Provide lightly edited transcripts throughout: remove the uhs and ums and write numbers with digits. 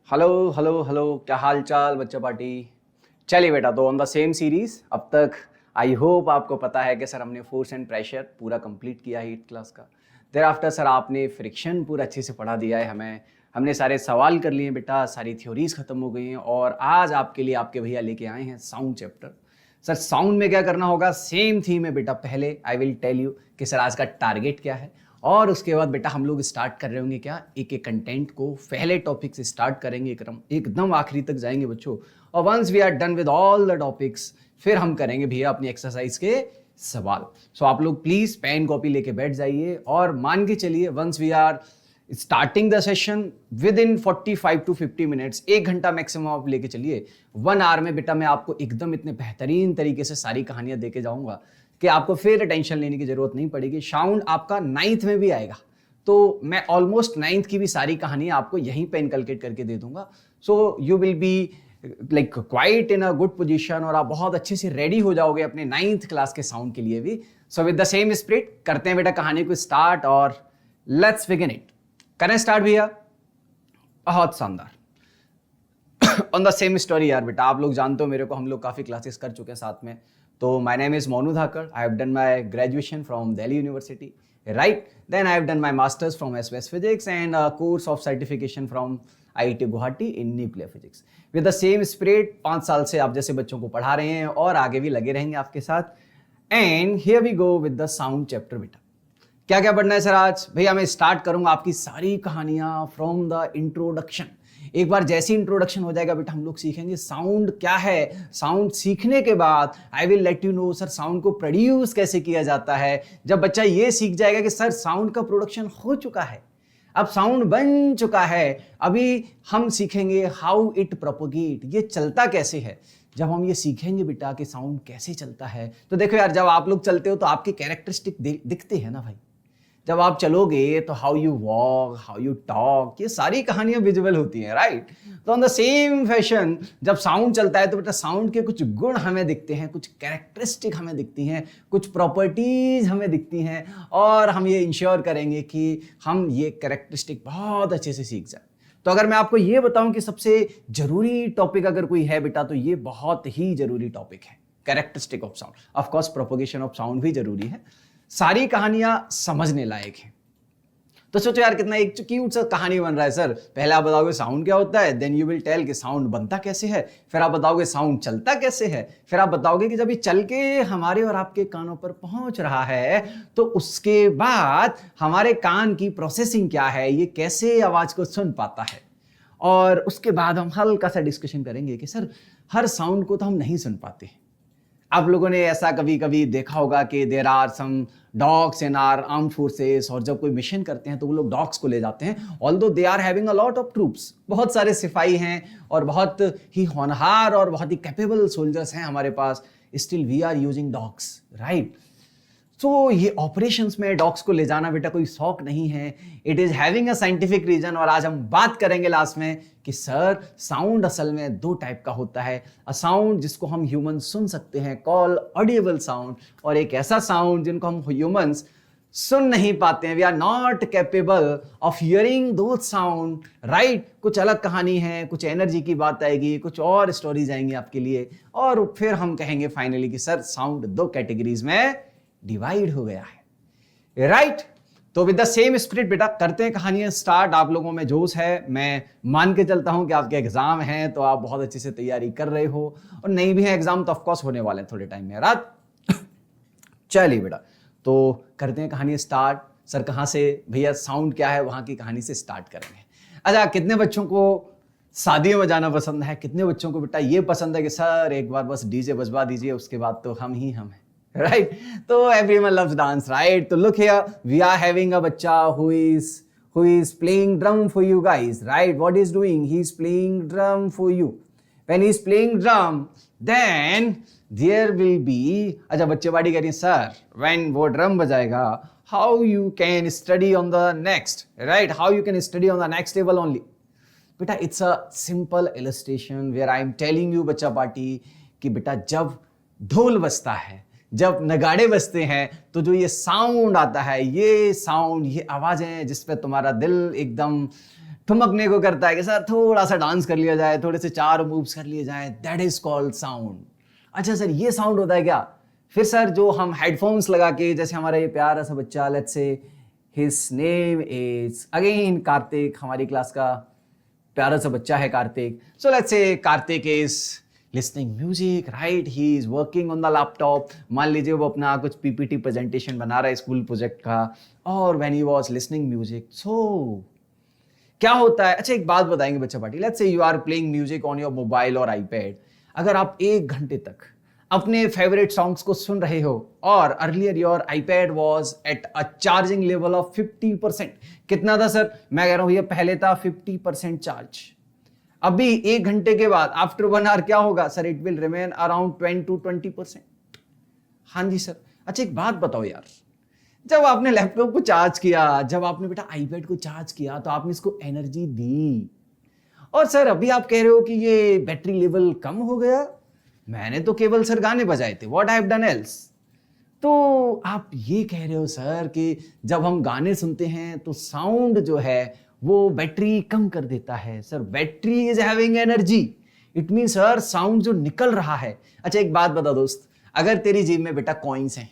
Hello hello hello, क्या हाल चाल बच्चा पार्टी। चलिए बेटा, तो ऑन द सेम सीरीज अब तक आई होप आपको पता है कि सर हमने फोर्स एंड प्रेशर पूरा कंप्लीट किया है 8th क्लास का। देर आफ्टर सर आपने फ्रिक्शन पूरा अच्छे से पढ़ा दिया है हमें। हमने सारे सवाल कर लिए बेटा, सारी थ्योरीज खत्म हो गई हैं और आज आपके लिए आपके भैया लेके आए हैं साउंड चैप्टर। सर साउंड में क्या करना होगा, सेम थीम है बेटा। पहले आई विल टेल यू कि सर आज का टारगेट क्या है और उसके बाद बेटा हम लोग स्टार्ट कर रहे होंगे क्या, एक एक कंटेंट को पहले टॉपिक से स्टार्ट करेंगे, एकदम आखिरी तक जाएंगे बच्चों। और once we are done with all the topics फिर हम करेंगे भैया अपनी एक्सरसाइज के सवाल। सो आप लोग प्लीज पेन कॉपी लेके बैठ जाइए और मान के चलिए once we are starting the session with in 45 to 50 minutes, 1 घंटा मैक्सिमम आप लेके चलिए। 1 आवर में बेटा मैं आपको एकदम इतने बेहतरीन तरीके से सारी कहानियां देके जाऊंगा कि आपको फिर टेंशन लेने की जरूरत नहीं पड़ेगी। साउंड आपका 9th में भी आएगा तो मैं ऑलमोस्ट 9th की भी सारी कहानियां आपको यहीं पे इनकलकेट करके दे दूंगा। So you will be like quite in a good position और आप बहुत अच्छे से रेडी हो जाओगे अपने 9th क्लास के साउंड के लिए भी। So with the same spirit करते हैं बेटा कहानी को स्टार्ट और लेट्स बिगिन इट। करें स्टार्ट भैया। बहुत शानदार। ऑन द सेम स्टोरी यार बेटा, आप लोग जानते हो मेरे को, हम लोग काफी क्लासेस कर चुके हैं साथ में। तो my name is Monu Dhakad. I have done my graduation from Delhi university, right. Then I have done my masters from SVS physics and course of certification from IIT Guwahati in nuclear physics. With the same spirit 5 साल से आप जैसे बच्चों को पढ़ा रहे हैं और आगे भी लगे रहेंगे आपके साथ। And here we go with the sound chapter बेटा। क्या क्या पढ़ना है सर आज भैया? मैं स्टार्ट करूंगा आपकी सारी कहानियां फ्रॉम द इंट्रोडक्शन। एक बार जैसी इंट्रोडक्शन हो जाएगा बेटा हम लोग सीखेंगे साउंड क्या है। साउंड सीखने के बाद I will let you know sir sound को प्रोड्यूस कैसे किया जाता है। जब बच्चा ये सीख जाएगा कि सर साउंड का प्रोडक्शन हो चुका है, अब साउंड बन चुका है, अभी हम सीखेंगे हाउ इट प्रोपोगेट, ये चलता कैसे है। जब हम ये सीखेंगे बेटा कि साउंड कैसे चलता है, तो देखो यार जब आप लोग चलते हो तो आपके कैरेक्टरिस्टिक दिखते हैं ना भाई। जब आप चलोगे तो how you walk, how you talk, ये सारी कहानियां विजुअल होती हैं, राइट। तो ऑन द सेम फैशन जब साउंड चलता है तो बेटा साउंड के कुछ गुण हमें दिखते हैं, कुछ कैरेक्टरिस्टिक हमें दिखती हैं, कुछ प्रॉपर्टीज हमें दिखती हैं और हम ये इंश्योर करेंगे कि हम ये कैरेक्टरिस्टिक बहुत अच्छे से सीख जाए। तो अगर मैं आपको ये बताऊं कि सबसे जरूरी टॉपिक अगर कोई है बेटा तो ये बहुत ही जरूरी टॉपिक है, characteristic of sound. Of course propagation of sound भी जरूरी है, सारी कहानियां समझने लायक हैं। तो सोचो यार कितना एक क्यूट सा कहानी बन रहा है सर। पहले आप बताओगे साउंड क्या होता है, देन यू विल टेल कि साउंड बनता कैसे है, फिर आप बताओगे साउंड चलता कैसे है, फिर आप बताओगे कि जब ये चल के हमारे और आपके कानों पर पहुंच रहा है तो उसके बाद हमारे कान की प्रोसेसिंग क्या है, ये कैसे आवाज को सुन पाता है। और उसके बाद हम हल्का सा डिस्कशन करेंगे कि सर हर साउंड को तो हम नहीं सुन पाते। आप लोगों ने ऐसा कभी कभी देखा होगा कि there are some dogs in our armed forces, और जब कोई मिशन करते हैं तो वो लोग डॉग्स को ले जाते हैं। Although they are having a lot of troops, बहुत सारे सिपाही हैं और बहुत ही होनहार और बहुत ही कैपेबल सोल्जर्स हैं हमारे पास, still we are using dogs, right. तो ये ऑपरेशंस में डॉग्स को ले जाना बेटा कोई शौक नहीं है, it is having a scientific reason. और आज हम बात करेंगे लास्ट में कि सर साउंड असल में 2 टाइप का होता है। अ साउंड जिसको हम ह्यूमन सुन सकते हैं कॉल ऑडिएबल साउंड, और एक ऐसा साउंड जिनको हम ह्यूमंस सुन नहीं पाते हैं, we are not capable of hearing those sound, right. कुछ अलग कहानी है, कुछ एनर्जी की बात आएगी, कुछ और स्टोरीज आएंगी आपके लिए, और फिर हम कहेंगे फाइनली कि सर साउंड 2 कैटेगरीज में डिवाइड हो गया है, राइट। तो विद द सेम स्पिरिट बेटा करते हैं कहानियां स्टार्ट। आप लोगों में जोश है, मैं मान के चलता हूं कि आपके एग्जाम हैं तो आप बहुत अच्छे से तैयारी कर रहे हो, और नहीं भी है एग्जाम तो ऑफकोर्स होने वाले हैं थोड़े टाइम में, रात। चलिए बेटा तो करते हैं कहानी स्टार्ट। सर कहां से भैया, साउंड क्या है वहां की कहानी से स्टार्ट करेंगे। अच्छा, कितने बच्चों को शादियों में जाना पसंद है? कितने बच्चों को बेटा ये पसंद है कि सर एक बार बस डीजे बजवा दीजिए, उसके बाद तो हम ही हम हैं, right? So everyone loves dance, right? So look here, we are having a bacha who is playing drum for you guys, right? What he's doing? He's playing drum for you. When he's playing drum, then there will be, अच्छा बच्चे बाड़ी कह रही हैं sir when वो drum बजाएगा how you can study on the next, right? How you can study on the next table only. बेटा it's a simple illustration where I am telling you बच्चा party कि बेटा जब ढोल बजता है, जब नगाड़े बजते हैं तो जो ये साउंड आता है, ये साउंड, ये आवाजें जिस पे तुम्हारा दिल एकदम ठुमकने को करता है कि सर थोड़ा सा डांस कर लिया जाए, थोड़े से 4 मूव्स कर लिए जाए, दैट इज कॉल्ड साउंड। अच्छा सर ये साउंड होता है क्या? फिर सर जो हम हेडफोन्स लगा के, जैसे हमारा ये प्यारा सा बच्चा, let's say his name is again Kartik, हमारी क्लास का प्यारा सा बच्चा है Kartik. So let's say Kartik is listening music, right, he is working on the laptop. मान लीजिए वो अपना कुछ पीपीटी प्रेजेंटेशन बना रहा है स्कूल प्रोजेक्ट का, और when he was listening music, so क्या होता है? अच्छा एक बात बताएंगे बच्चा party, let's say you are playing music on your mobile और आईपैड। अगर आप 1 घंटे तक अपने फेवरेट सॉन्ग्स को सुन रहे हो और earlier your iPad was at a charging level of 50%, कितना था सर? मैं कह रहा हूं भैया पहले था 50% चार्ज, अभी 1 घंटे के बाद आफ्टर 1 आवर क्या होगा sir? It will remain around 10 to 20%। हाँ जी सर। अच्छा एक बात बताओ यार, जब आपने लैपटॉप को चार्ज किया, जब आपने बेटा आईपैड को चार्ज किया, तो आपने इसको एनर्जी दी, और सर अभी आप कह रहे हो कि ये बैटरी लेवल कम हो गया। मैंने तो केवल सर गाने बजाए थे, what I have done else. तो आप ये कह रहे हो सर कि जब हम गाने सुनते हैं तो साउंड जो है वो बैटरी कम कर देता है। Sir battery is having energy, it mean sir sound जो निकल रहा है। अच्छा एक बात बता दोस्त, अगर तेरी जेब में बेटा कॉइन्स हैं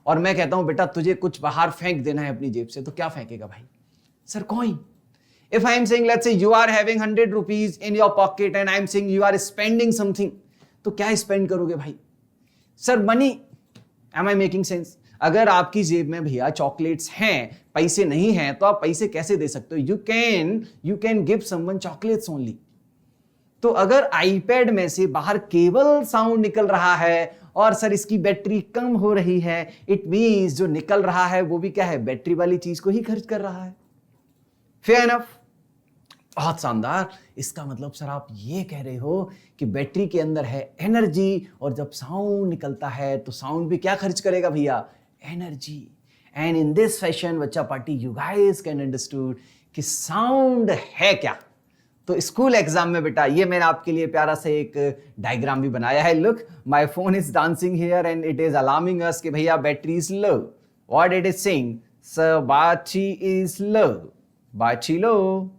और मैं कहता हूं बेटा तुझे कुछ बाहर फेंक देना है अपनी जेब से, तो क्या फेंकेगा भाई? Sir coin. If I am saying, let's say you are having 100 rupees in your pocket and I am saying you are spending something, तो क्या स्पेंड करोगे भाई? Sir money. Am I making sense? अगर आपकी जेब में भैया चॉकलेट्स हैं, पैसे नहीं हैं, तो आप पैसे कैसे दे सकते हो? You can give someone chocolates only। तो अगर आईपैड में से बाहर केवल साउंड निकल रहा है और सर इसकी बैटरी कम हो रही है, इट मींस जो निकल रहा है वो भी क्या है? बैटरी वाली चीज को ही खर्च कर रहा है। Fair enough? बहुत शानदार। इसका मतलब सर आप ये कह रहे हो कि बैटरी के अंदर है एनर्जी, और जब साउंड निकलता है तो साउंड भी क्या खर्च करेगा भैया? Energy. And in this fashion बच्चा party you guys can understood कि साउंड है क्या। तो स्कूल एग्जाम में बेटा ये मैंने आपके लिए प्यारा सा एक डायग्राम भी बनाया है। Look, my phone is dancing here and it is alarming us कि भैया battery is low. What it is saying? Sir battery is low, battery low.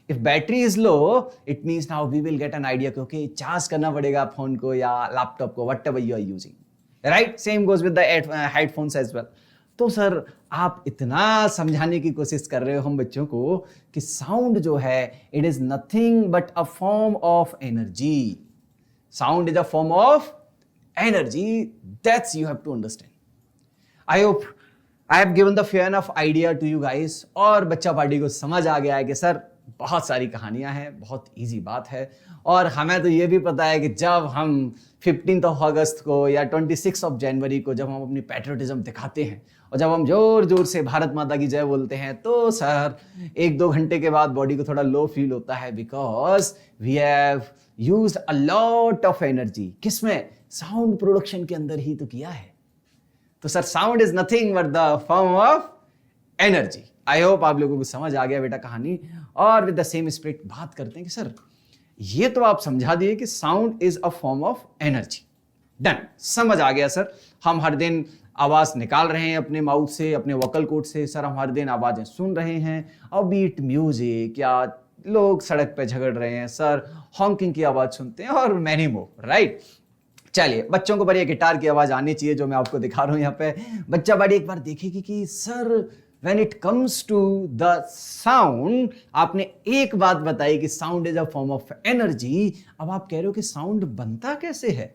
If battery is low, it means now we will get an idea कि okay, charge करना पड़ेगा phone को या laptop को, whatever you are using, right? Same goes with the headphones as well। तो sir आप इतना समझाने की कोशिश कर रहे हो हम बच्चों को कि साउंड जो है it is nothing but a form of energy। Sound is a form of energy, that's you have to understand। I hope I have given the fair enough idea to you guys, और बच्चा party को समझ आ गया है कि sir बहुत सारी कहानियां हैं, बहुत इजी बात है। और हमें तो ये भी पता है कि जब हम 15 अगस्त को या 26 जनवरी को जब हम अपनी पैट्रियटिज्म दिखाते हैं और जब हम जोर जोर से भारत माता की जय बोलते हैं, तो सर 1-2 घंटे के बाद बॉडी को थोड़ा लो फील होता है, because we have used a lot of energy. किसमें? साउंड प्रोडक्शन के अंदर ही तो किया है। तो sir sound is nothing but the form of energy. I hope आप लोगों को समझ आ गया बेटा कहानी। और विद द सेम स्पिरिट बात करते हैं कि सर ये तो आप समझा दिए कि sound is a form of energy. Done, समझ आ गया सर। हम हर दिन आवाज निकाल रहे हैं अपने माउथ से, अपने वोकल कोड से। सर हम हर दिन आवाजें सुन रहे हैं, और बीट म्यूजिक, या लोग सड़क पे झगड़ रहे हैं सर, हॉकिंग की आवाज सुनते हैं, और मैनी मोर, राइट। चलिए बच्चों को पर ये गिटार की आवाज आनी चाहिए जो मैं आपको दिखा रहा हूं यहाँ पे। बच्चा बड़ी एक बार देखेगी कि sir when it comes to the sound, आपने एक बात बताई कि sound is a form of energy. अब आप कह रहे हो कि साउंड बनता कैसे है?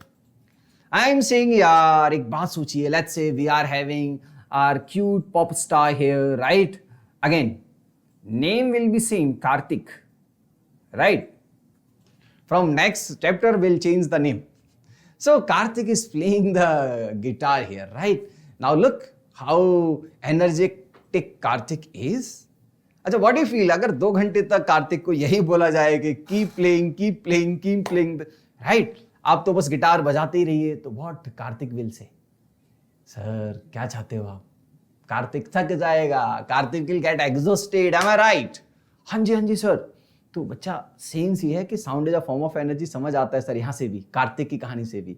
आई एम सेइंग यार एक बात सोचिए, let's say we are having our cute pop star here, right? Again name will be same, Karthik, right? From next chapter will change the name. So Karthik is playing the guitar here, right? Now look how energetic Karthik is. अच्छा, what do you feel अगर 2 घंटे तक कार्तिक को यही बोला जाए कि keep playing, keep playing, keep playing, right? आप तो बस गिटार बजाते ही रहिए, तो what Kartik will say? Sir क्या चाहते हो आप? कार्तिक थक जाएगा, Kartik will get exhausted, am I right? हाँ जी सर। तो बच्चा सेंस ये है कि sound is a form of energy, समझ आता है सर यहाँ से भी, कार्तिक की कहानी से भी।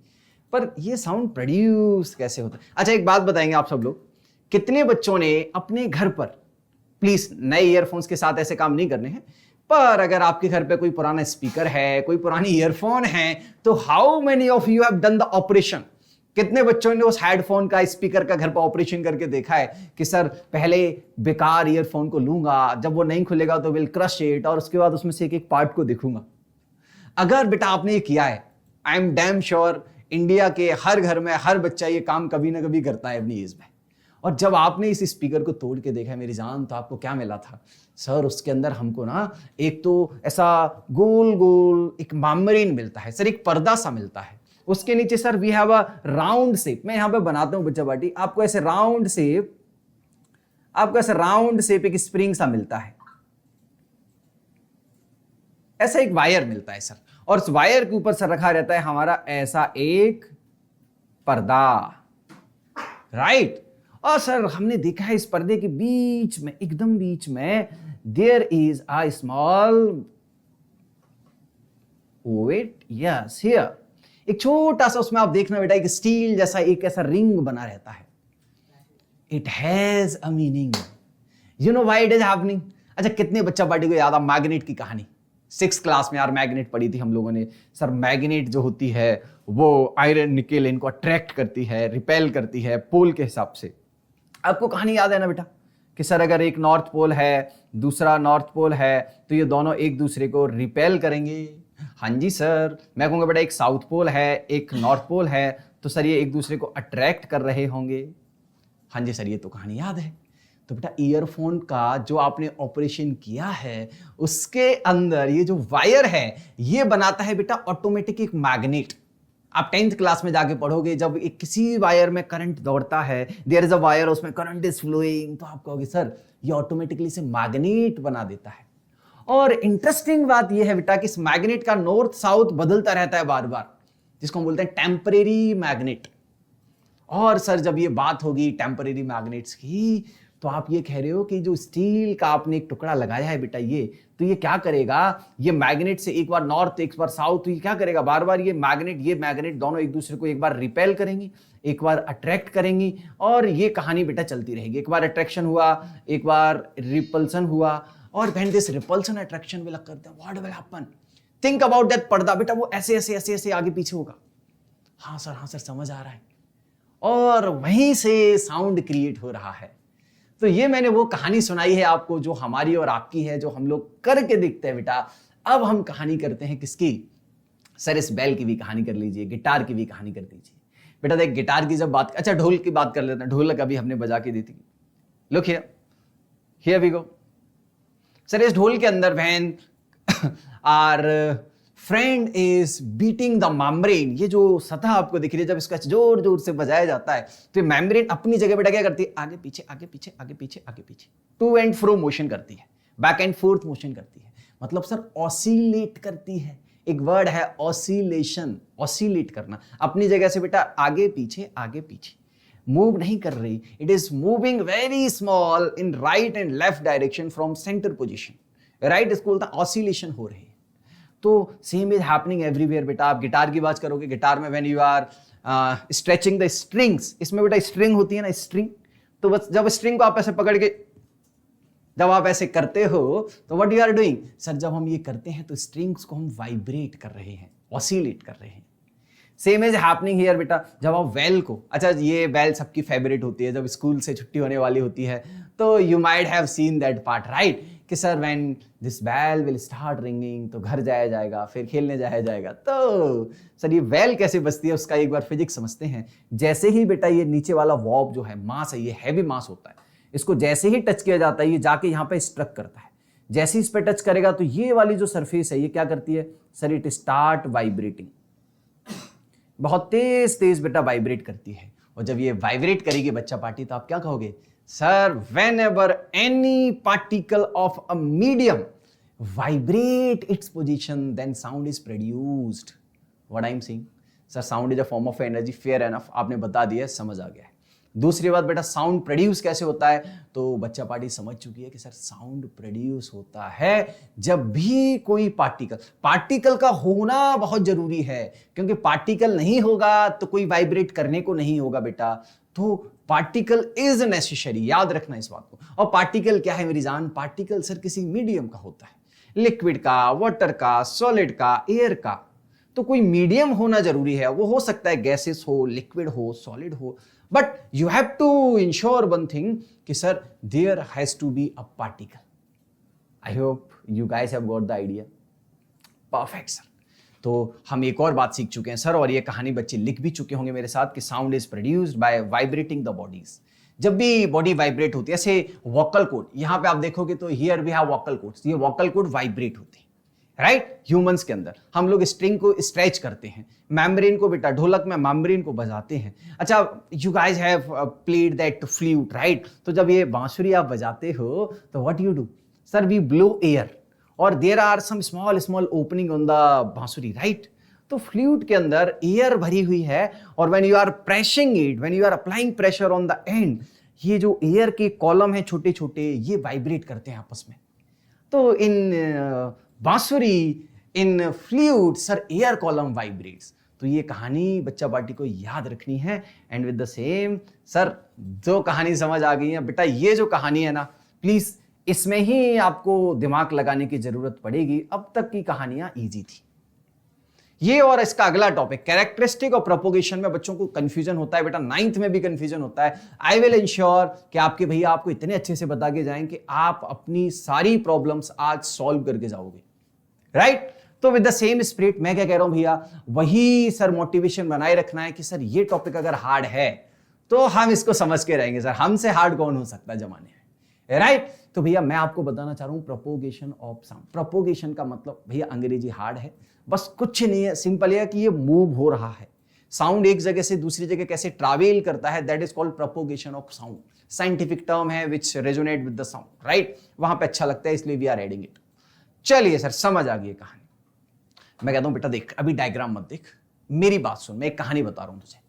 पर ये साउंड प्रोड्यूस कैसे होता है? अच्छा एक बात बताएंगे आप सब लोग, कितने बच्चों ने अपने घर पर, प्लीज नए ईयरफोन्स के साथ ऐसे काम नहीं करने हैं, पर अगर आपके घर पे कोई पुराना स्पीकर है, कोई पुरानी ईयरफोन है, तो how many of you have done the operation? कितने बच्चों ने उस हेडफोन का, स्पीकर का घर पर ऑपरेशन करके देखा है कि सर पहले बेकार ईयरफोन को लूंगा, जब वो नहीं खुलेगा तो विल क्रश इट, और उसके बाद उसमें से एक एक पार्ट को देखूंगा। अगर बेटा आपने ये किया है, I am damn sure India के हर घर में हर बच्चा ये काम कभी ना कभी करता है अपनी एज में। और जब आपने इस स्पीकर को तोड़ के देखा मेरी जान, तो आपको क्या मिला था? सर उसके अंदर हमको ना एक तो ऐसा गोल गोल एक मेम्ब्रेन मिलता है सर, एक पर्दा सा मिलता है। उसके नीचे sir we have a round shape. मैं यहां पे बनाता हूं बच्चा पार्टी, आपको ऐसे राउंड शेप एक स्प्रिंग सा मिलता है, ऐसा एक वायर मिलता है सर, और उस वायर के ऊपर सर रखा रहता है हमारा ऐसा एक पर्दा, राइट। और सर हमने देखा है इस पर्दे के बीच में, एकदम बीच में, there is a small weight, yes here, एक छोटा सा, उसमें आप देखना बेटा एक स्टील जैसा एक ऐसा रिंग बना रहता है। It has a meaning, you know why it is happening? अच्छा, कितने बच्चा पार्टी को याद आ मैग्नेट की कहानी? 6th क्लास में यार मैग्नेट पढ़ी थी हम लोगों ने। सर मैग्नेट जो होती है वो आयरन निकेल इनको अट्रैक्ट करती है, रिपेल करती है पोल के हिसाब से। आपको कहानी याद है ना बेटा कि सर अगर एक नॉर्थ पोल है, दूसरा नॉर्थ पोल है, तो ये दोनों एक दूसरे को रिपेल करेंगे। हाँ जी सर। मैं कहूँगा बेटा एक साउथ पोल है, एक नॉर्थ पोल है, तो सर ये एक दूसरे को अट्रैक्ट कर रहे होंगे। हाँ जी सर, ये तो कहानी याद है। तो बेटा ईयरफोन का जो आपने ऑपरेशन किया है, उसके अंदर ये जो वायर है ये बनाता है बेटा ऑटोमेटिक एक मैग्नेट। आप 10th क्लास में जाके पढ़ोगे, जब एक किसी वायर में करंट दौड़ता है, देयर इज अ वायर, उसमें करंट इज फ्लोइंग, तो आप कहोगे सर ये ऑटोमेटिकली से मैग्नेट बना देता है। और इंटरेस्टिंग बात ये है बेटा कि इस मैग्नेट का नॉर्थ साउथ बदलता रहता है बार बार, जिसको हम बोलते हैं टेम्परेरी मैग्नेट। और सर जब ये बात होगी टेम्परेरी मैग्नेट्स की, तो आप ये कह रहे हो कि जो स्टील का आपने एक टुकड़ा लगाया है बेटा ये, तो ये क्या करेगा, ये मैग्नेट से एक बार नॉर्थ एक बार साउथ, तो ये क्या करेगा, बार बार ये मैग्नेट दोनों एक दूसरे को एक बार रिपेल करेंगी, एक बार अट्रैक्ट करेंगी, और ये कहानी बेटा चलती रहेगी। एक बार अट्रैक्शन हुआ, एक बार रिपल्सन हुआ, और when this repulsion attraction will occur, what will happen? Think about that पर्दा बेटा, वो ऐसे ऐसे ऐसे ऐसे आगे पीछे होगा। हाँ सर समझ आ रहा है। और वहीं से साउंड क्रिएट हो रहा है। तो ये मैंने वो कहानी सुनाई है आपको जो हमारी और आपकी है, जो हम लोग करके देखते हैं बेटा। अब हम कहानी करते हैं किसकी? सर इस बेल की भी कहानी कर लीजिए, गिटार की भी कहानी कर दीजिए। बेटा देख गिटार की जब बात, अच्छा ढोल की बात कर लेते हैं। ढोलक अभी हमने बजा के दी थी। Look here we go. Sir इस ढोल के अंदर when are friend is beating the membrane, ये जो सतह आपको दिख रही है, जब इसका जोर जोर से बजाया जाता है तो ये मेम्ब्रेन अपनी जगह बेटा क्या करती है, आगे पीछे आगे पीछे आगे पीछे आगे पीछे, टू एंड फ्रो मोशन करती है, बैक एंड फोर्थ मोशन करती है। मतलब सर ऑसिलेट करती है। एक वर्ड है ऑसिलेशन, ऑसिलेट करना, अपनी जगह से बेटा आगे पीछे मूव नहीं कर रही। It is moving very small in right and left direction from centre position, right, इसको बोलता है ऑसिलेशन हो रही है। तो सेम इज हैपनिंग एवरीवेयर बेटा। आप गिटार की बात करोगे, गिटार में when you are stretching the strings, इसमें बेटा स्ट्रिंग होती है ना, स्ट्रिंग, तो बस जब स्ट्रिंग को आप ऐसे पकड़ के जब आप ऐसे करते हो तो what you are doing? Sir जब हम ये करते हैं तो स्ट्रिंग्स को हम वाइब्रेट कर रहे हैं, ऑसिलेट कर रहे हैं। सेम इज हैपनिंग हियर बेटा। जब आप वेल को, अच्छा ये वेल सबकी फेवरेट होती है, जब स्कूल से छुट्टी होने वाली होती है तो you might have seen that part, right, कि sir when this bell will start ringing, तो घर जाया जाएगा, फिर खेलने जाया जाएगा। तो सर ये बेल कैसे बजती है उसका एक बार फिजिक्स समझते हैं। जैसे ही बेटा ये नीचे वाला वॉब जो है, मास है, ये हैवी मास होता है, इसको जैसे ही टच किया जाता है ये जाके यहाँ पे स्ट्रक करता है। जैसे ही इस पे टच करेगा तो ये वाली जो सरफेस है ये क्या करती है सर, इट स्टार्ट वाइब्रेटिंग, बहुत तेज तेज बेटा वाइब्रेट करती है। और जब ये वाइब्रेट करेगी बच्चा पार्टी, तो आप क्या कहोगे? Sir whenever any particle of a medium vibrate its position, then sound is produced. What I am saying? Sir, sound is a form of energy. Fair enough. आपने बता दिया, समझ आ गया है। दूसरी बात बेटा, साउंड प्रोड्यूस कैसे होता है? तो बच्चा पार्टी समझ चुकी है कि सर साउंड प्रोड्यूस होता है जब भी कोई पार्टिकल का होना बहुत जरूरी है, क्योंकि पार्टिकल नहीं होगा तो कोई वाइब्रेट करने को नहीं होगा बेटा। तो पार्टिकल इज नेसेसरी, याद रखना इस बात को। और पार्टिकल क्या है मेरी जान? पार्टिकल सर किसी मीडियम का होता है। लिक्विड का, वाटर का, सॉलिड का, एयर का। तो कोई मीडियम होना जरूरी है, वो हो सकता है गैसेस हो, लिक्विड हो, सॉलिड हो, but you have to ensure one thing कि sir there has to be a particle. I hope you guys have got the idea. Perfect sir. तो हम एक और बात सीख चुके हैं सर, और ये कहानी बच्चे लिख भी चुके होंगे मेरे साथ कि sound is produced by vibrating the bodies. जब भी बॉडी वाइब्रेट होती है, ऐसे वोकल कोड, यहां पे आप देखोगे तो here we have vocal cords, ये वोकल कोड वाइब्रेट होते हैं, राइट। ह्यूमंस के अंदर हम लोग स्ट्रिंग को स्ट्रेच करते हैं, मेम्ब्रेन को बेटा ढोलक में मेम्ब्रेन को बजाते हैं। अच्छा, you guys have played that flute, right. तो जब ये बांसुरी आप बजाते हो तो what you do sir, we blow air और there are some small small opening on the bansuri, right. तो फ्लूट के अंदर एयर भरी हुई है, और when you are pressing it, when you are applying pressure on the end, ये जो एयर के कॉलम है छोटे छोटे, ये वाइब्रेट करते हैं आपस में। तो in bansuri, in flute sir air column vibrates. तो ये कहानी बच्चा पार्टी को याद रखनी है। And with the same sir, जो कहानी समझ आ गई है बेटा, ये जो कहानी है ना, प्लीज इसमें ही आपको दिमाग लगाने की जरूरत पड़ेगी। अब तक की कहानियां इजी थी। ये और इसका अगला टॉपिक कैरेक्टरिस्टिक और प्रोपोगेशन में बच्चों को कंफ्यूजन होता है बेटा, 9th में भी कंफ्यूजन होता है। आई विल इंश्योर कि आपके भैया आपको इतने अच्छे से बता के जाएं कि आप अपनी सारी प्रॉब्लम्स आज सॉल्व करके जाओगे, राइट। तो विद द सेम स्पिरिट मैं क्या कह रहा हूं भैया, वही सर मोटिवेशन बनाए रखना है कि सर ये टॉपिक अगर हार्ड है तो हम इसको समझ के रहेंगे सर, हमसे हार्ड कौन हो सकता है जमाने में, राइट। तो भैया मैं आपको बताना चाह रहा हूं प्रोपोगेशन ऑफ साउंड। प्रोपोगेशन का मतलब भैया अंग्रेजी हार्ड है, बस कुछ नहीं है, सिंपल है कि ये मूव हो रहा है। साउंड एक जगह से दूसरी जगह कैसे ट्रैवल करता है, that is called propagation of sound. Scientific term है which resonate with the sound, right. वहां पे अच्छा लगता है, इसलिए वी आर एडिंग इट। चलिए सर, समझ आ गई कहानी। मैं कहता हूं बेटा देख, अभी डायग्राम मत देख, मेरी बात सुन, मैं एक कहानी बता रहा हूं तुझे।